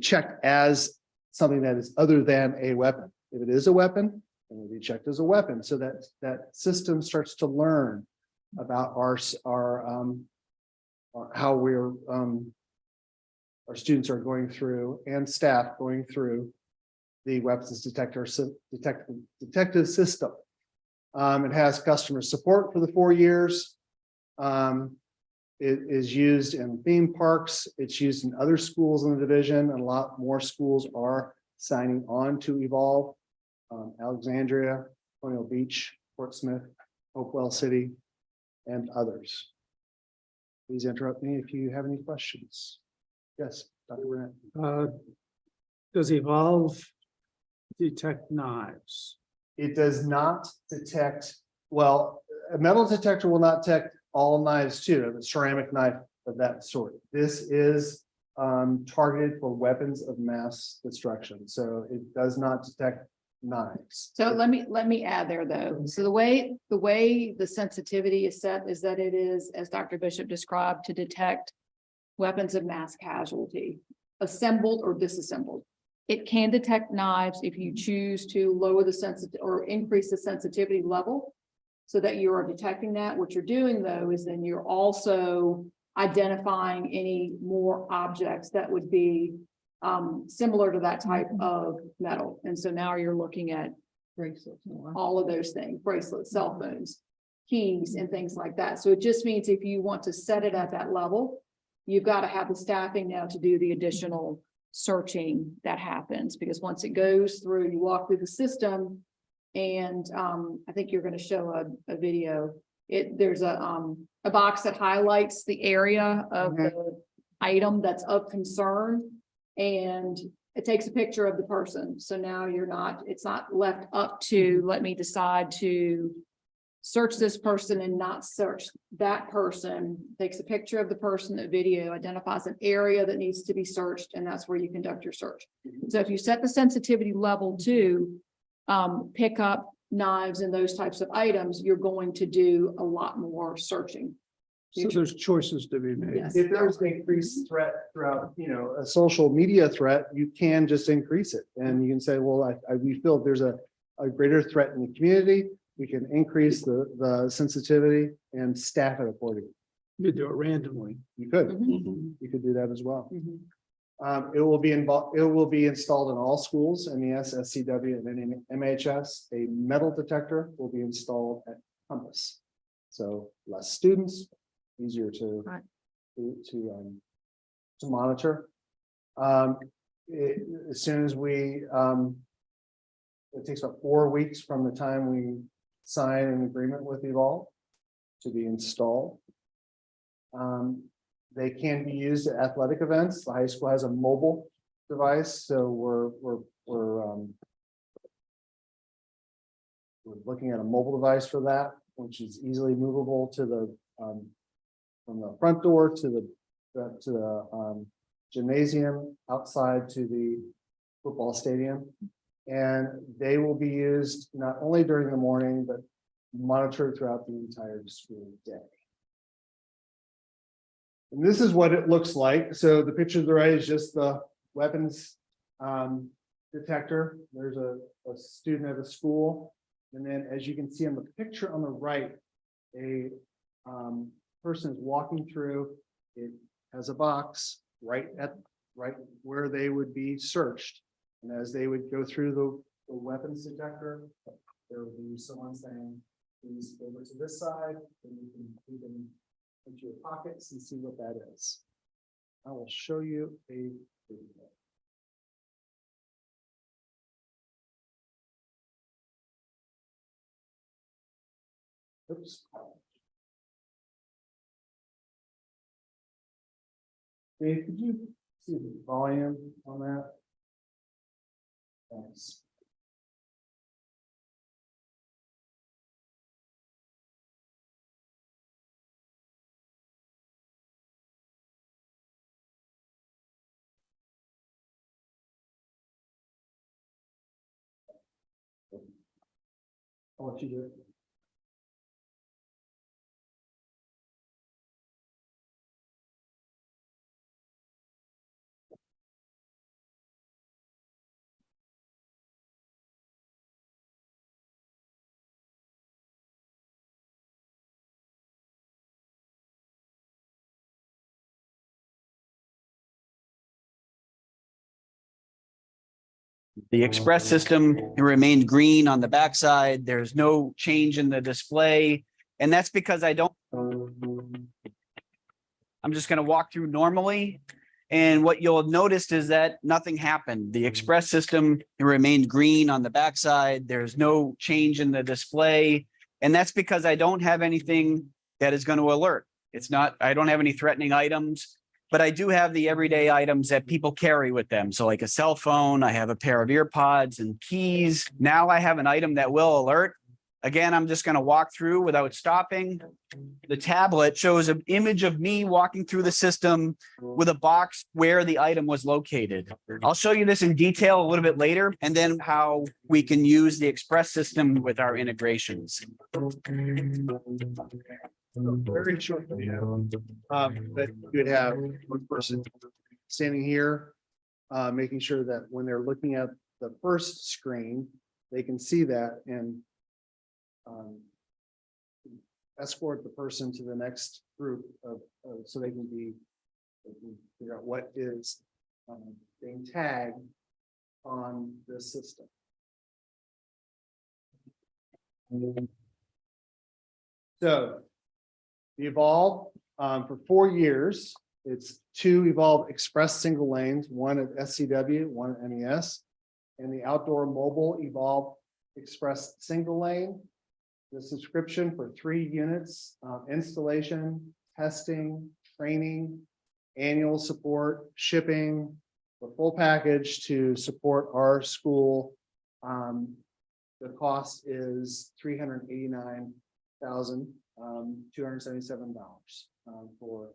checked as something that is other than a weapon. If it is a weapon, it will be checked as a weapon. So that system starts to learn about how we're our students are going through and staff going through the weapons detective system. It has customer support for the 4 years. It is used in theme parks. It's used in other schools in the division, and a lot more schools are signing on to Evolve. Alexandria, Colonial Beach, Portsmouth, Hopewell City, and others. Please interrupt me if you have any questions. Yes, Dr. Brent. Does Evolve detect knives? It does not detect, well, a metal detector will not detect all knives too, a ceramic knife of that sort. This is targeted for weapons of mass destruction. So it does not detect knives. So let me add there though. So the way the sensitivity is set is that it is, as Dr. Bishop described, to detect weapons of mass casualty, assembled or disassembled. It can detect knives if you choose to lower the sensitivity or increase the sensitivity level so that you are detecting that. What you're doing though is then you're also identifying any more objects that would be similar to that type of metal. And so now you're looking at Bracelets. all of those things, bracelets, cell phones, keys, and things like that. So it just means if you want to set it at that level, you've got to have the staffing now to do the additional searching that happens, because once it goes through, you walk through the system, and I think you're going to show a video. There's a box that highlights the area of the item that's of concern, and it takes a picture of the person. So now it's not left up to, let me decide to search this person and not search that person. Takes a picture of the person, the video identifies an area that needs to be searched, and that's where you conduct your search. So if you set the sensitivity level to pick up knives and those types of items, you're going to do a lot more searching. So there's choices to be made. Yes. If there's an increased threat throughout, a social media threat, you can just increase it. And you can say, well, we feel there's a greater threat in the community. We can increase the sensitivity and staff it accordingly. You do it randomly. You could, Mhm. you could do that as well. Mhm. It will be installed in all schools, MES, SCW, and MHS. A metal detector will be installed at Compass. So less students, easier to Right. to monitor. As soon as we it takes about 4 weeks from the time we sign an agreement with Evolve to be installed. They can be used at athletic events. The high school has a mobile device, so we're looking at a mobile device for that, which is easily movable to the from the front door to the gymnasium outside to the football stadium. And they will be used not only during the morning, but monitored throughout the entire school day. And this is what it looks like. So the picture to the right is just the weapons detector. There's a student at a school. And then as you can see on the picture on the right, a person is walking through. It has a box right where they would be searched. And as they would go through the weapons detector, there would be someone saying, please go over to this side, and you can put them into your pockets and see what that is. I will show you a video. Oops. Dave, could you see the volume on that? Thanks. I'll let you do it. The express system remained green on the backside. There's no change in the display. And that's because I'm just going to walk through normally. And what you'll have noticed is that nothing happened. The express system remained green on the backside. There's no change in the display. And that's because I don't have anything that is going to alert. I don't have any threatening items. But I do have the everyday items that people carry with them. So like a cell phone, I have a pair of ear pods and keys. Now I have an item that will alert. Again, I'm just going to walk through without stopping. The tablet shows an image of me walking through the system with a box where the item was located. I'll show you this in detail a little bit later, and then how we can use the express system with our integrations. Very short video. But you would have one person standing here, making sure that when they're looking at the first screen, they can see that and escort the person to the next group so they can figure out what is being tagged on the system. So the Evolve, for 4 years, it's 2 Evolve Express single lanes, one at SCW, one at MES, and the outdoor mobile Evolve Express single lane. The subscription for 3 units, installation, testing, training, annual support, shipping, the full package to support our school. The cost is $389,277 for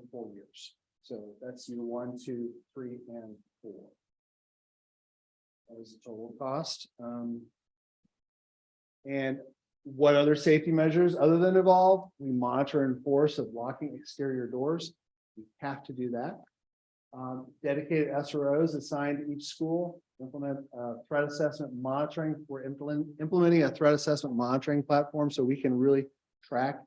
4 years. So that's year 1, 2, 3, and 4. That is the total cost. And what other safety measures other than Evolve? We monitor and enforce of locking exterior doors. We have to do that. Dedicated SROs assigned to each school. Implement threat assessment monitoring. We're implementing a threat assessment monitoring platform so we can really track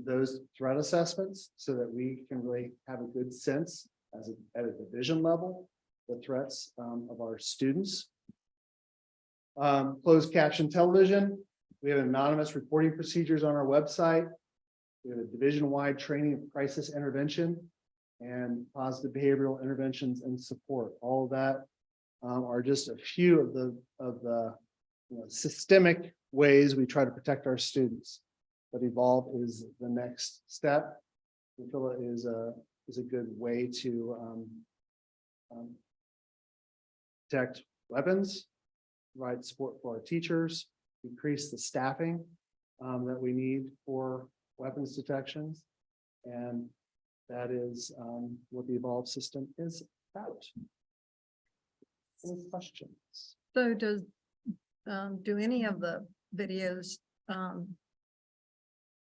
those threat assessments so that we can really have a good sense at a division level, the threats of our students. Closed caption television. We have anonymous reporting procedures on our website. We have a division-wide training of crisis intervention and positive behavioral interventions and support. All of that are just a few of the systemic ways we try to protect our students. But Evolve is the next step. We feel it is a good way to protect weapons, provide support for our teachers, increase the staffing that we need for weapons detections. And that is what the Evolve system is about. Any questions? So does, do any of the videos,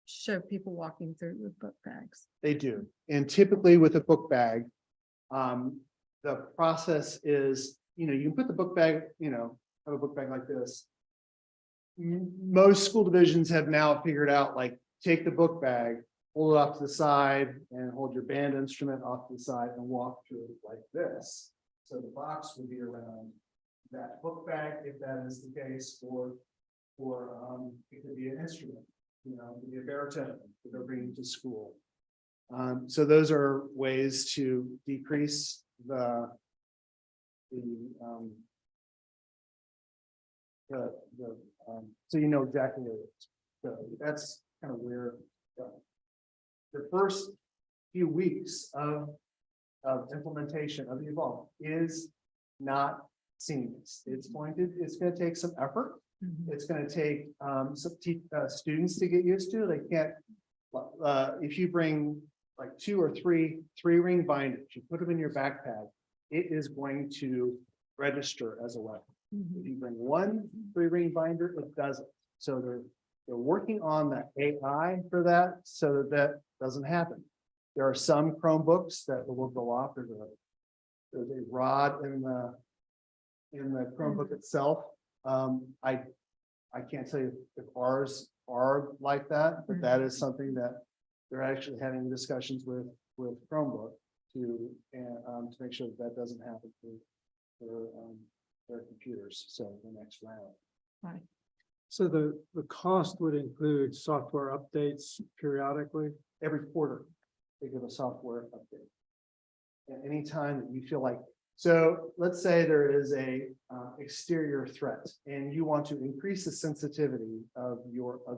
show people walking through with book bags? They do. And typically with a book bag, the process is, you can put the book bag, have a book bag like this. Most school divisions have now figured out, like, take the book bag, hold it off to the side, and hold your band instrument off to the side and walk through it like this. So the box would be around that book bag, if that is the case, or it could be an instrument, it could be a baritone that they're bringing to school. So those are ways to decrease so exactly what it is. So that's kind of where the first few weeks of implementation of the Evolve is not seamless. It's going to take some effort. It's going to take some students to get used to. They can't, if you bring like 2 or 3 3-ring binders, you put them in your backpack, it is going to register as a weapon. If you bring 1 3-ring binder, it doesn't. So they're working on the AI for that so that doesn't happen. There are some Chromebooks that will go off. There's a rod in the Chromebook itself. I can't tell you if ours are like that, but that is something that they're actually having discussions with Chromebook to make sure that doesn't happen for their computers. So the next round. So the cost would include software updates periodically? Every quarter, they give a software update. At any time that you feel like, so let's say there is a exterior threat and you want to increase the sensitivity of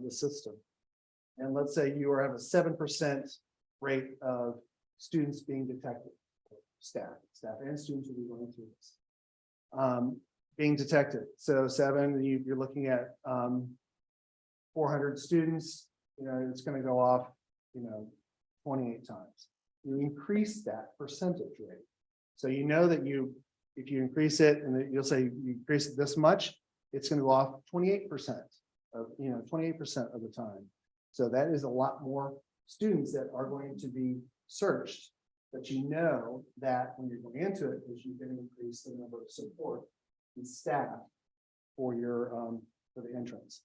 the system. And let's say you have a 7% rate of students being detected, staff and students will be going through this. Being detected. So 7, you're looking at 400 students, it's going to go off, 28 times. You increase that percentage rate. So you know that if you increase it and you'll say you increase it this much, it's going to go off 28% of 28% of the time. So that is a lot more students that are going to be searched. But you know that when you're going into it, is you can increase the number of support and staff for your for the entrance.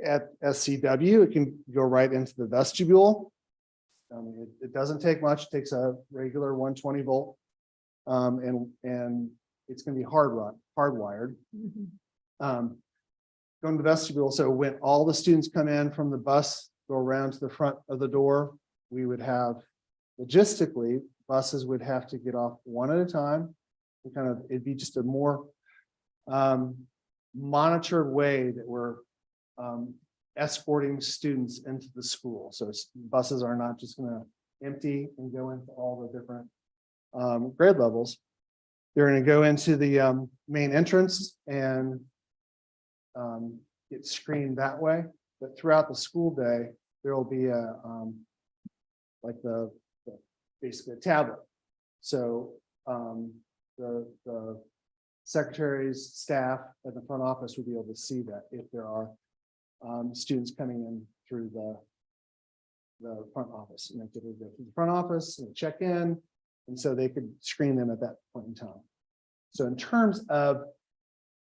At SCW, it can go right into the vestibule. It doesn't take much. It takes a regular 120 volt, and it's going to be hardwired. Going to the vestibule. So when all the students come in from the bus, go around to the front of the door, we would have logistically buses would have to get off one at a time. It'd be just a more monitored way that we're escorting students into the school. So buses are not just going to empty and go into all the different grade levels. They're going to go into the main entrance and get screened that way. But throughout the school day, there will be a basically a tablet. So the secretaries, staff at the front office will be able to see that if there are students coming in through the front office, and they could go to the front office and check in, and so they could screen them at that point in time. So in terms of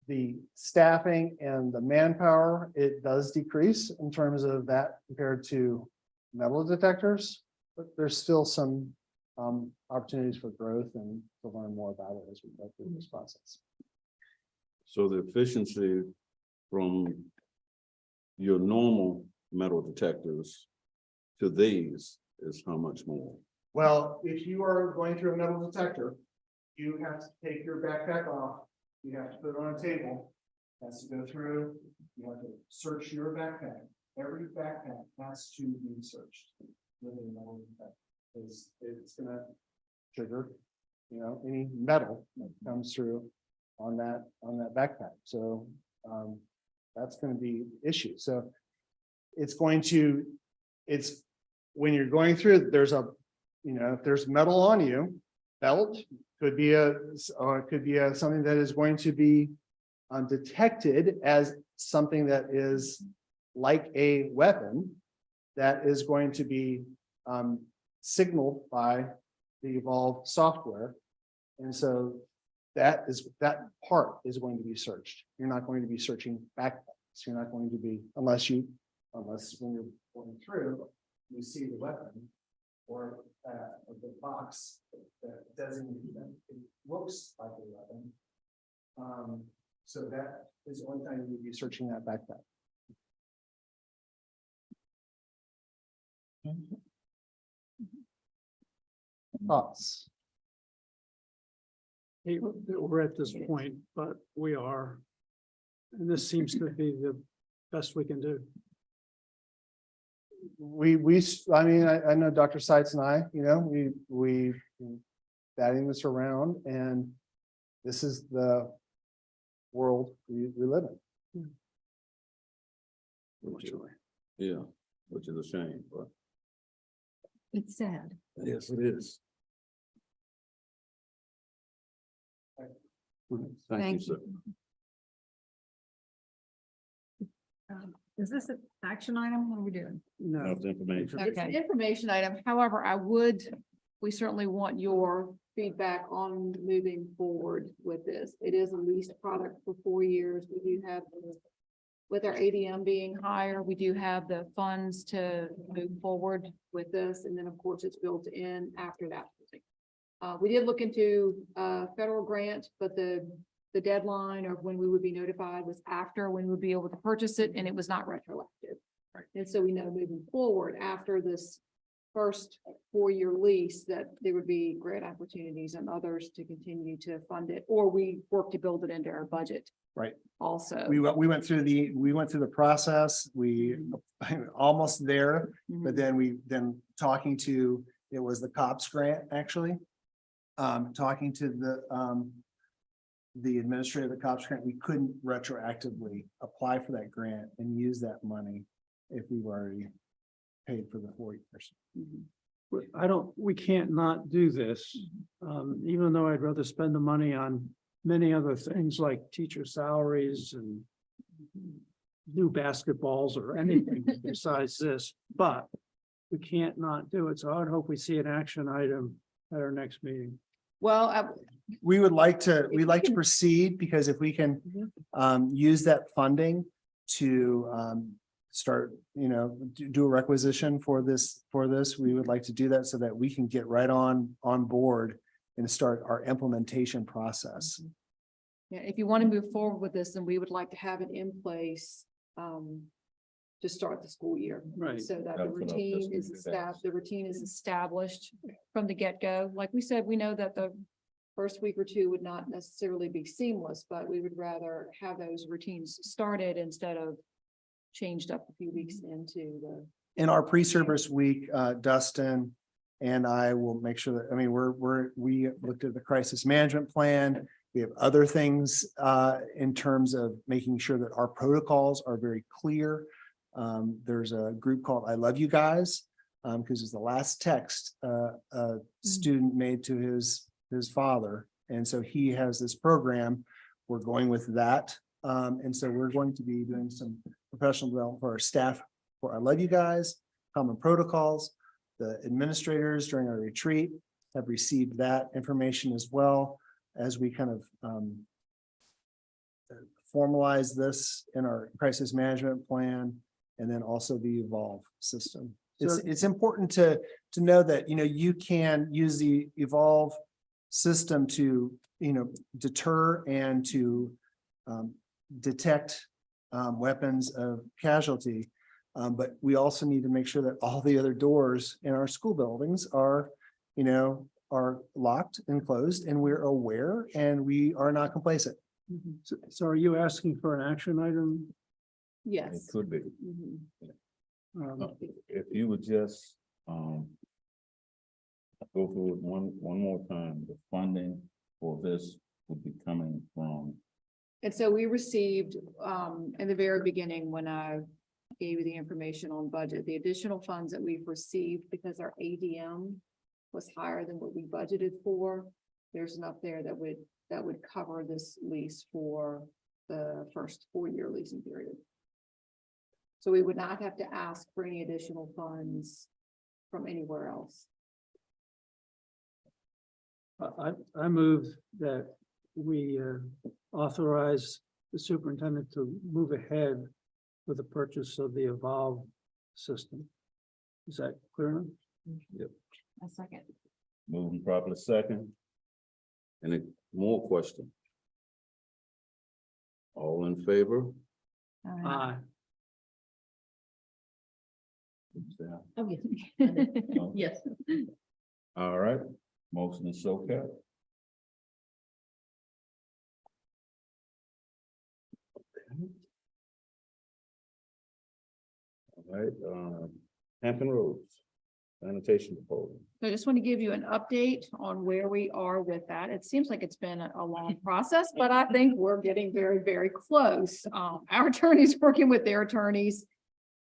the staffing and the manpower, it does decrease in terms of that compared to metal detectors, but there's still some opportunities for growth and to learn more about it as we go through this process. So the efficiency from your normal metal detectors to these is how much more? Well, if you are going through a metal detector, you have to take your backpack off, you have to put it on a table, has to go through, you have to search your backpack. Every backpack has to be searched. Within the whole backpack. It's gonna trigger, any metal that comes through on that backpack. So, that's gonna be issue. So it's when you're going through, there's if there's metal on you, belt could be something that is going to be detected as something that is like a weapon that is going to be signaled by the Evolve software. And so that part is going to be searched. You're not going to be searching backpacks. You're not going to be, unless when you're going through, you see the weapon or the box that designates that it looks like a weapon. So that is the only time you would be searching that backpack. Thoughts? Hey, we're at this point, but we are. And this seems to be the best we can do. I know Dr. Seitz and I, we batting this around, and this is the world we live in. Yeah, which is a shame, but It's sad. yes, it is. Thank you, sir. Is this an action item? What are we doing? No, Enough information. It's an Okay. information item. However, we certainly want your feedback on moving forward with this. It is a leased product for 4 years. We do have, with our ADM being higher, we do have the funds to move forward with this. And then, of course, it's built in after that. We did look into federal grant, but the deadline of when we would be notified was after when we would be able to purchase it, and it was not retroactive. Right. And so we know moving forward after this first 4-year lease that there would be grant opportunities and others to continue to fund it, or we work to build it into our budget. Right. Also. We went through the process. We almost there, but then talking to, it was the COPS grant, actually. Talking to the administrator of the COPS grant, we couldn't retroactively apply for that grant and use that money if we've already paid for the 4 years. we can't not do this. Even though I'd rather spend the money on many other things like teacher salaries and new basketballs or anything besides this, but we can't not do it. So I would hope we see an action item at our next meeting. Well, We'd like to proceed, because if we can use that funding to start, do a requisition for this, we would like to do that so that we can get right on board and start our implementation process. yeah, if you want to move forward with this, then we would like to have it in place to start the school year. Right. So that That's the what I was routine just is gonna say. established from the get-go. Like we said, we know that the first week or two would not necessarily be seamless, but we would rather have those routines started instead of changed up a few weeks into the. In our pre-service week, Dustin and I will make sure that, we looked at the crisis management plan. We have other things in terms of making sure that our protocols are very clear. There's a group called I Love You Guys, because it's the last text a student made to his father. And so he has this program. We're going with that. And so we're going to be doing some professional development for our staff for I Love You Guys, common protocols. The administrators during our retreat have received that information as well, as we kind of formalize this in our crisis management plan, and then also the Evolve system. It's important to know that, you can use the Evolve system to, deter and to detect weapons of casualty. But we also need to make sure that all the other doors in our school buildings are, are locked and closed, and we're aware, and we are not complacent. So are you asking for an action item? It Yes. could be. Mhm. If you would just, go through it one more time, the funding for this would be coming from. And so we received, in the very beginning, when I gave you the information on budget, the additional funds that we've received because our ADM was higher than what we budgeted for. There's enough there that would cover this lease for the first 4-year leasing period. So we would not have to ask for any additional funds from anywhere else. I move that we authorize the superintendent to move ahead with the purchase of the Evolve system. Is that clear enough? Yep. A second. Moving properly second. Any more questions? All in favor? Aye. Yes. All right, motion is so carried. All right, Hampton Roads, sanitation proposal. So I just want to give you an update on where we are with that. It seems like it's been a long process, but I think we're getting very, very close. Our attorney's working with their attorneys.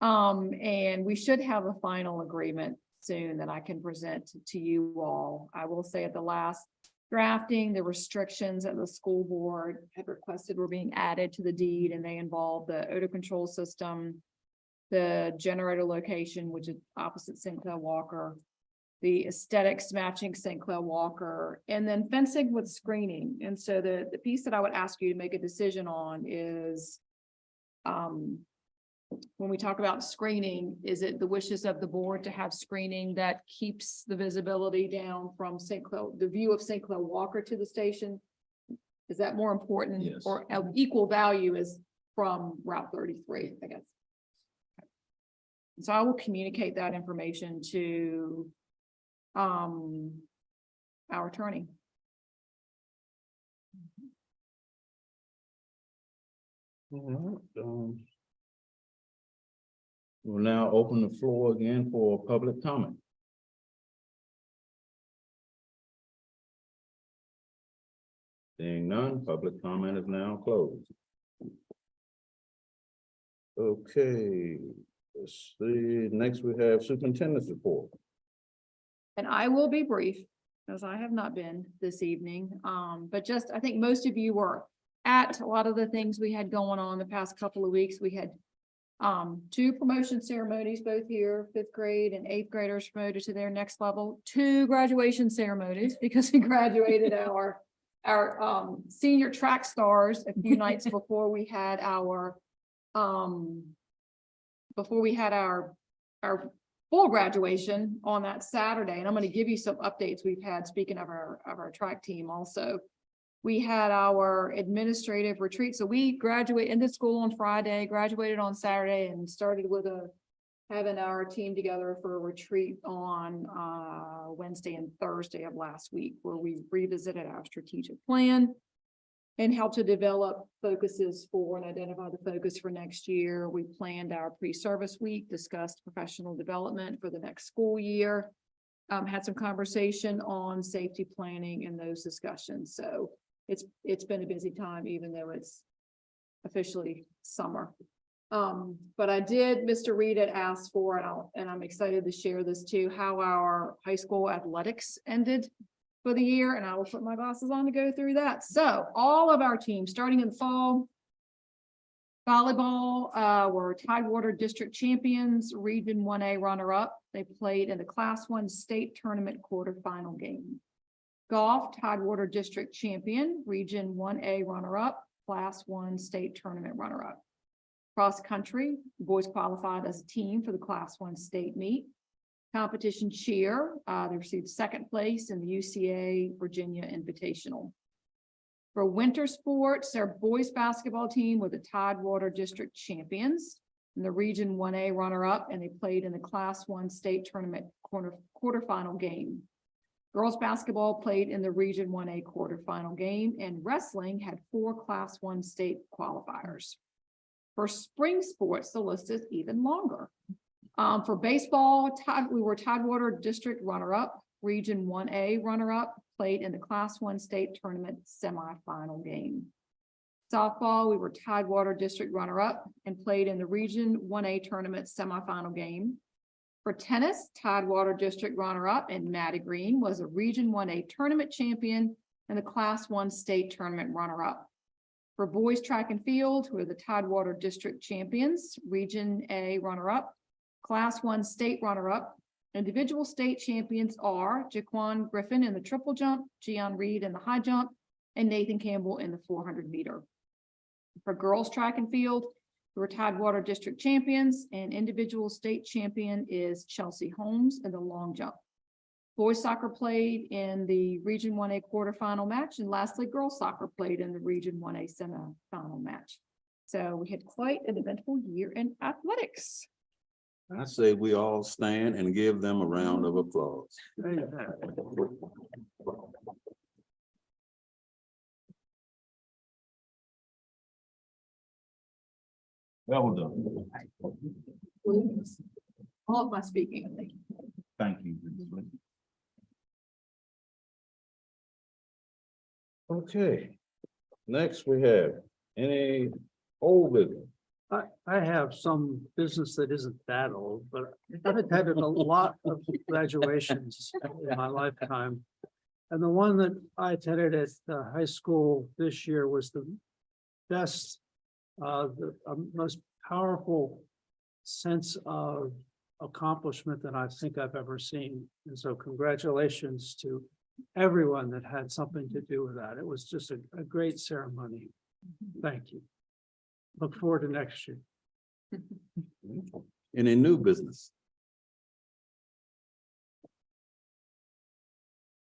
And we should have a final agreement soon that I can present to you all. I will say at the last drafting, the restrictions that the school board had requested were being added to the deed, and they involve the odor control system, the generator location, which is opposite St. Clair Walker, the aesthetics matching St. Clair Walker, and then fencing with screening. And so the piece that I would ask you to make a decision on is, when we talk about screening, is it the wishes of the board to have screening that keeps the visibility down from St. Clair, the view of St. Clair Walker to the station? Is that more important? Yes. Or of equal value is from Route 33, I guess? So I will communicate that information to our attorney. All right, we'll now open the floor again for public comment. Seeing none, public comment is now closed. Okay, let's see, next we have superintendent's report. And I will be brief, as I have not been this evening. But just, I think most of you were at a lot of the things we had going on the past couple of weeks. We had 2 promotion ceremonies, both here, 5th grade and 8th graders promoted to their next level, 2 graduation ceremonies because we graduated our senior track stars a few nights before we had our full graduation on that Saturday. And I'm going to give you some updates we've had, speaking of our track team also. We had our administrative retreat. So we ended school on Friday, graduated on Saturday, and started with having our team together for a retreat on Wednesday and Thursday of last week, where we revisited our strategic plan and helped to develop focuses for and identify the focus for next year. We planned our pre-service week, discussed professional development for the next school year, had some conversation on safety planning in those discussions. So it's been a busy time, even though it's officially summer. But Mr. Reed had asked for, and I'm excited to share this too, how our high school athletics ended for the year, and I will put my glasses on to go through that. So all of our teams, starting in the fall, volleyball were Tidewater District champions, Region 1A runner-up. They played in the Class 1 state tournament quarterfinal game. Golf, Tidewater District champion, Region 1A runner-up, Class 1 state tournament runner-up. Cross country, the boys qualified as a team for the Class 1 state meet. Competition cheer, they received 2nd place in the UCA Virginia Invitational. For winter sports, their boys basketball team were the Tidewater District champions and the Region 1A runner-up, and they played in the Class 1 state tournament quarterfinal game. Girls basketball played in the Region 1A quarterfinal game, and wrestling had 4 Class 1 state qualifiers. For spring sports, the list is even longer. For baseball, we were Tidewater District runner-up, Region 1A runner-up, played in the Class 1 state tournament semifinal game. Softball, we were Tidewater District runner-up and played in the Region 1A tournament semifinal game. For tennis, Tidewater District runner-up and Maddie Green was a Region 1A tournament champion and the Class 1 state tournament runner-up. For boys track and field, who are the Tidewater District champions, Region A runner-up, Class 1 state runner-up. Individual state champions are Jaquan Griffin in the triple jump, Gian Reed in the high jump, and Nathan Campbell in the 400 meter. For girls track and field, who are Tidewater District champions, and individual state champion is Chelsea Holmes in the long jump. Boys soccer played in the Region 1A quarterfinal match, and lastly, girls soccer played in the Region 1A semifinal match. So we had quite an eventful year in athletics. I say we all stand and give them a round of applause. Well done. All of my speaking, I think. Thank you. Okay, next we have any old business. I have some business that isn't that old, but I've attended a lot of graduations in my lifetime. And the one that I attended at the high school this year was the best, the most powerful sense of accomplishment that I think I've ever seen. And so congratulations to everyone that had something to do with that. It was just a great ceremony. Thank you. Look forward to next year. Any new business?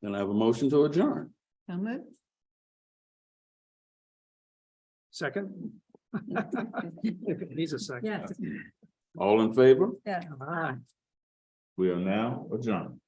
Then I have a motion to adjourn. So moved. Second? He's a second. Yes, All in favor? yeah. Aye. We are now adjourned.